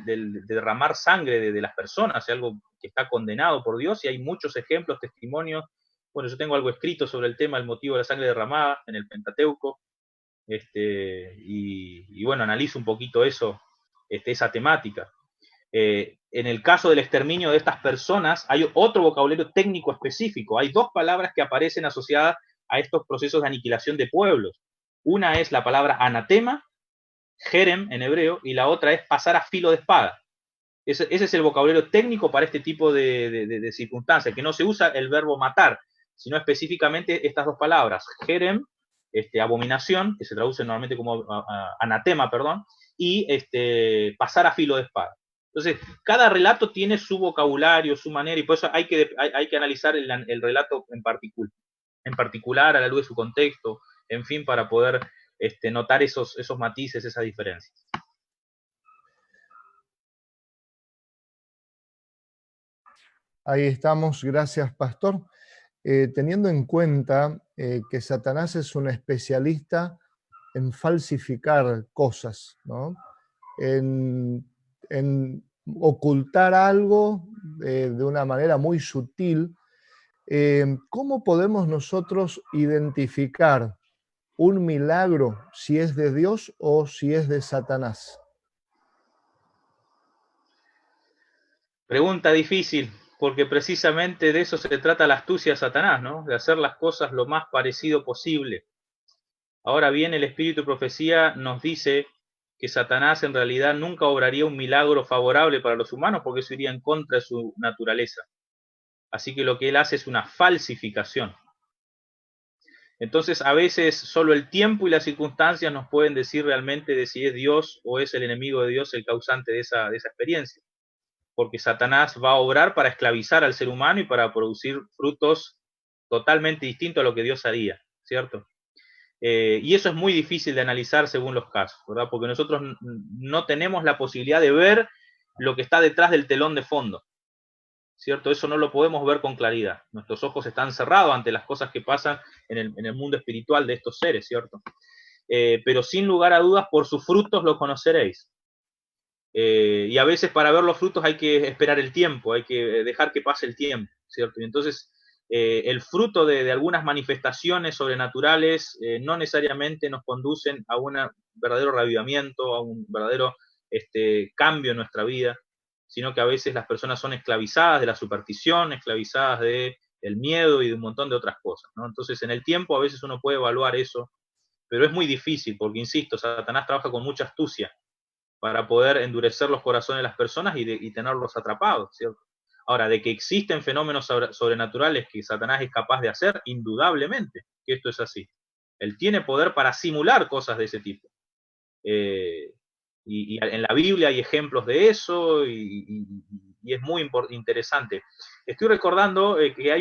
derramar sangre de las personas, es algo que está condenado por Dios y hay muchos ejemplos, testimonios. Bueno, yo tengo algo escrito sobre el tema, el motivo de la sangre derramada en el Pentateuco, y bueno, analizo un poquito eso, esa temática. En el caso del exterminio de estas personas, hay otro vocabulario técnico específico. Hay dos palabras que aparecen asociadas a estos procesos de aniquilación de pueblos. Una es la palabra anatema, jerem en hebreo, y la otra es pasar a filo de espada. Ese es el vocabulario técnico para este tipo de circunstancias, que no se usa el verbo matar, sino específicamente estas dos palabras, jerem, abominación, que se traduce normalmente como anatema, perdón, y pasar a filo de espada. Entonces, cada relato tiene su vocabulario, su manera, y por eso hay que analizar el relato en particular a la luz de su contexto, en fin, para poder notar esos matices, esas diferencias. Ahí estamos, gracias, pastor. Teniendo en cuenta que Satanás es un especialista en falsificar cosas, ¿no? En ocultar algo de una manera muy sutil. ¿Cómo podemos nosotros identificar un milagro si es de Dios o si es de Satanás? Pregunta difícil, porque precisamente de eso se trata la astucia de Satanás, ¿no? De hacer las cosas lo más parecido posible. Ahora bien, el espíritu de profecía nos dice que Satanás en realidad nunca obraría un milagro favorable para los humanos porque eso iría en contra de su naturaleza. Así que lo que él hace es una falsificación. Entonces, a veces solo el tiempo y las circunstancias nos pueden decir realmente de si es Dios o es el enemigo de Dios el causante de esa experiencia. Porque Satanás va a obrar para esclavizar al ser humano y para producir frutos totalmente distintos a lo que Dios haría, ¿cierto? Y eso es muy difícil de analizar según los casos, ¿verdad? Porque nosotros no tenemos la posibilidad de ver lo que está detrás del telón de fondo, ¿cierto? Eso no lo podemos ver con claridad. Nuestros ojos están cerrados ante las cosas que pasan en el mundo espiritual de estos seres, ¿cierto? Pero sin lugar a dudas, por sus frutos los conoceréis. Y a veces para ver los frutos hay que esperar el tiempo, hay que dejar que pase el tiempo, ¿cierto? Y entonces el fruto de algunas manifestaciones sobrenaturales no necesariamente nos conducen a un verdadero reavivamiento, a un verdadero cambio en nuestra vida, sino que a veces las personas son esclavizadas de la superstición, esclavizadas del miedo y de un montón de otras cosas, ¿no? Entonces en el tiempo a veces uno puede evaluar eso, pero es muy difícil porque, insisto, Satanás trabaja con mucha astucia para poder endurecer los corazones de las personas y tenerlos atrapados, ¿cierto? Ahora, de que existen fenómenos sobrenaturales que Satanás es capaz de hacer, indudablemente que esto es así. Él tiene poder para simular cosas de ese tipo. Y en la Biblia hay ejemplos de eso y es muy interesante. Estoy recordando que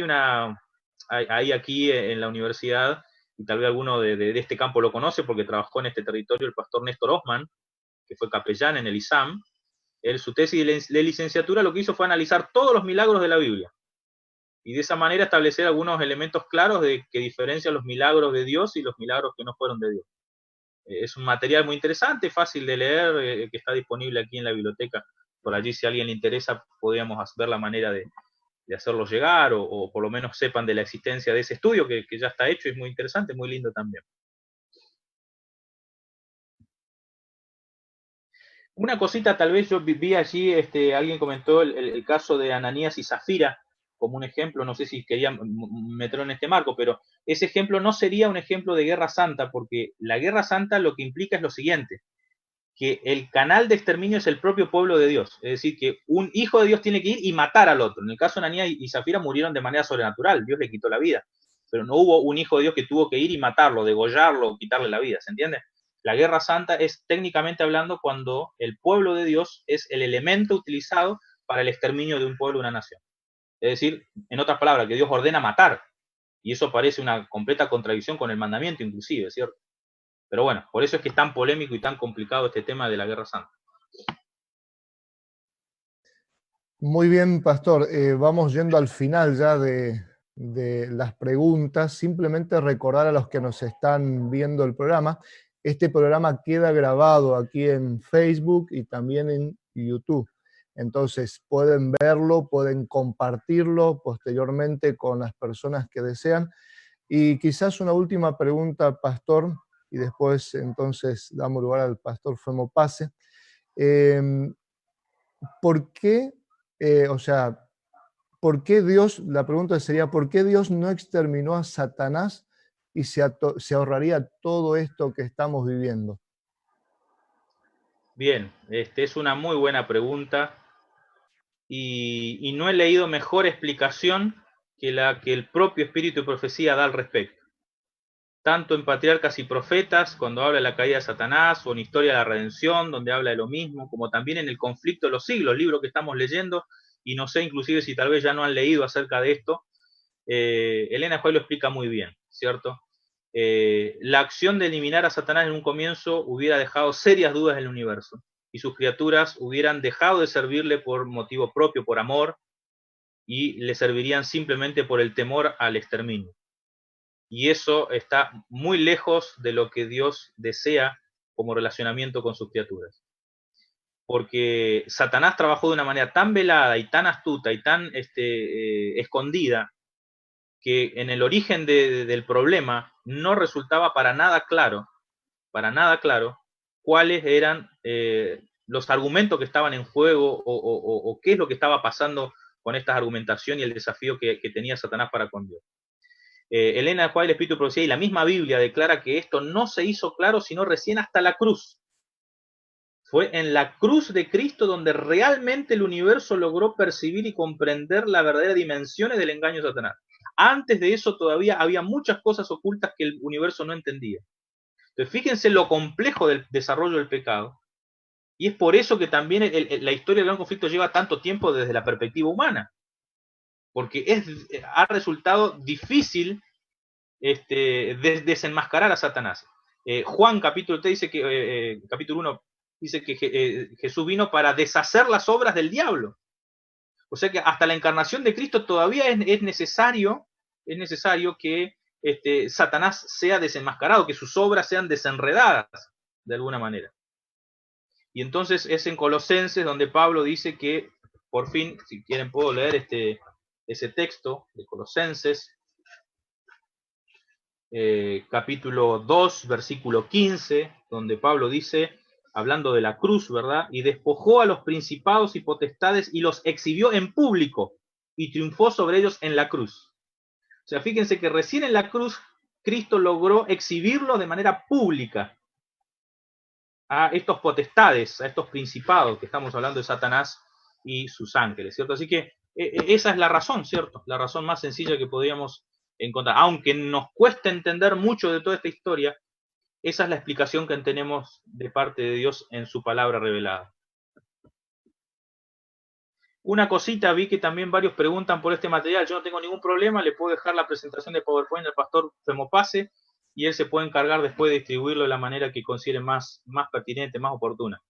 hay aquí en la universidad, y tal vez alguno de este campo lo conoce porque trabajó en este territorio, el pastor Néstor Osman, que fue capellán en el ISAM. Él, su tesis de licenciatura lo que hizo fue analizar todos los milagros de la Biblia y de esa manera establecer algunos elementos claros de que diferencian los milagros de Dios y los milagros que no fueron de Dios. Es un material muy interesante, fácil de leer, que está disponible aquí en la biblioteca. Por allí, si a alguien le interesa, podríamos ver la manera de hacerlo llegar o por lo menos sepan de la existencia de ese estudio que ya está hecho y es muy interesante, muy lindo también. Una cosita, tal vez yo vi allí, alguien comentó el caso de Ananías y Zafira como un ejemplo, no sé si querían meterlo en este marco, pero ese ejemplo no sería un ejemplo de guerra santa, porque la guerra santa lo que implica es lo siguiente, que el canal de exterminio es el propio pueblo de Dios, es decir, que un hijo de Dios tiene que ir y matar al otro. En el caso de Ananías y Zafira murieron de manera sobrenatural, Dios le quitó la vida, pero no hubo un hijo de Dios que tuvo que ir y matarlo, degollarlo, quitarle la vida, ¿se entiende? La guerra santa es, técnicamente hablando, cuando el pueblo de Dios es el elemento utilizado para el exterminio de un pueblo o una nación. Es decir, en otras palabras, que Dios ordena matar. Y eso parece una completa contradicción con el mandamiento inclusive, ¿cierto? Pero bueno, por eso es que es tan polémico y tan complicado este tema de la guerra santa. Muy bien, pastor. Vamos yendo al final ya de las preguntas. Simplemente recordar a los que nos están viendo el programa, este programa queda grabado aquí en Facebook y también en YouTube. Entonces pueden verlo, pueden compartirlo posteriormente con las personas que desean. Y quizás una última pregunta, pastor, y después entonces damos lugar al pastor Femo Pase. ¿Por qué, por qué Dios, la pregunta sería, ¿por qué Dios no exterminó a Satanás y se ahorraría todo esto que estamos viviendo? Bien, es una muy buena pregunta y no he leído mejor explicación que la que el propio Espíritu de Profecía da al respecto. Tanto en Patriarcas y Profetas, cuando habla de la caída de Satanás, o en Historia de la Redención, donde habla de lo mismo, como también en El Conflicto de los Siglos, libro que estamos leyendo, y no sé inclusive si tal vez ya no han leído acerca de esto, Elena White lo explica muy bien, ¿cierto? La acción de eliminar a Satanás en un comienzo hubiera dejado serias dudas en el universo, y sus criaturas hubieran dejado de servirle por motivo propio, por amor, y le servirían simplemente por el temor al exterminio. Y eso está muy lejos de lo que Dios desea como relacionamiento con sus criaturas. Porque Satanás trabajó de una manera tan velada y tan astuta y tan escondida, que en el origen del problema no resultaba para nada claro cuáles eran los argumentos que estaban en juego o qué es lo que estaba pasando con esta argumentación y el desafío que tenía Satanás para con Dios. Elena de Juárez, el Espíritu de Profecía, y la misma Biblia declara que esto no se hizo claro sino recién hasta la cruz. Fue en la cruz de Cristo donde realmente el universo logró percibir y comprender las verdaderas dimensiones del engaño de Satanás. Antes de eso todavía había muchas cosas ocultas que el universo no entendía. Entonces fíjense lo complejo del desarrollo del pecado. Y es por eso que también la historia del gran conflicto lleva tanto tiempo desde la perspectiva humana. Porque ha resultado difícil desenmascarar a Satanás. Juan capítulo 3 dice que, capítulo 1 dice que Jesús vino para deshacer las obras del diablo. O sea que hasta la encarnación de Cristo todavía es necesario que Satanás sea desenmascarado, que sus obras sean desenredadas de alguna manera. Y entonces es en Colosenses donde Pablo dice que, por fin, si quieren puedo leer ese texto de Colosenses, capítulo 2, versículo 15, donde Pablo dice, hablando de la cruz, ¿verdad? Y despojó a los principados y potestades y los exhibió en público y triunfó sobre ellos en la cruz. O sea, fíjense que recién en la cruz Cristo logró exhibirlo de manera pública a estos potestades, a estos principados que estamos hablando de Satanás y sus ángeles, ¿cierto? Así que esa es la razón, ¿cierto? La razón más sencilla que podríamos encontrar. Aunque nos cueste entender mucho de toda esta historia, esa es la explicación que tenemos de parte de Dios en su palabra revelada. Una cosita, vi que también varios preguntan por este material. Yo no tengo ningún problema, le puedo dejar la presentación de PowerPoint al pastor Femopase y él se puede encargar después de distribuirlo de la manera que considere más pertinente, más oportuna.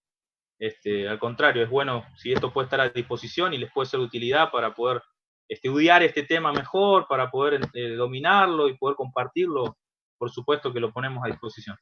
Al contrario, es bueno si esto puede estar a disposición y les puede ser de utilidad para poder estudiar este tema mejor, para poder dominarlo y poder compartirlo. Por supuesto que lo ponemos a disposición.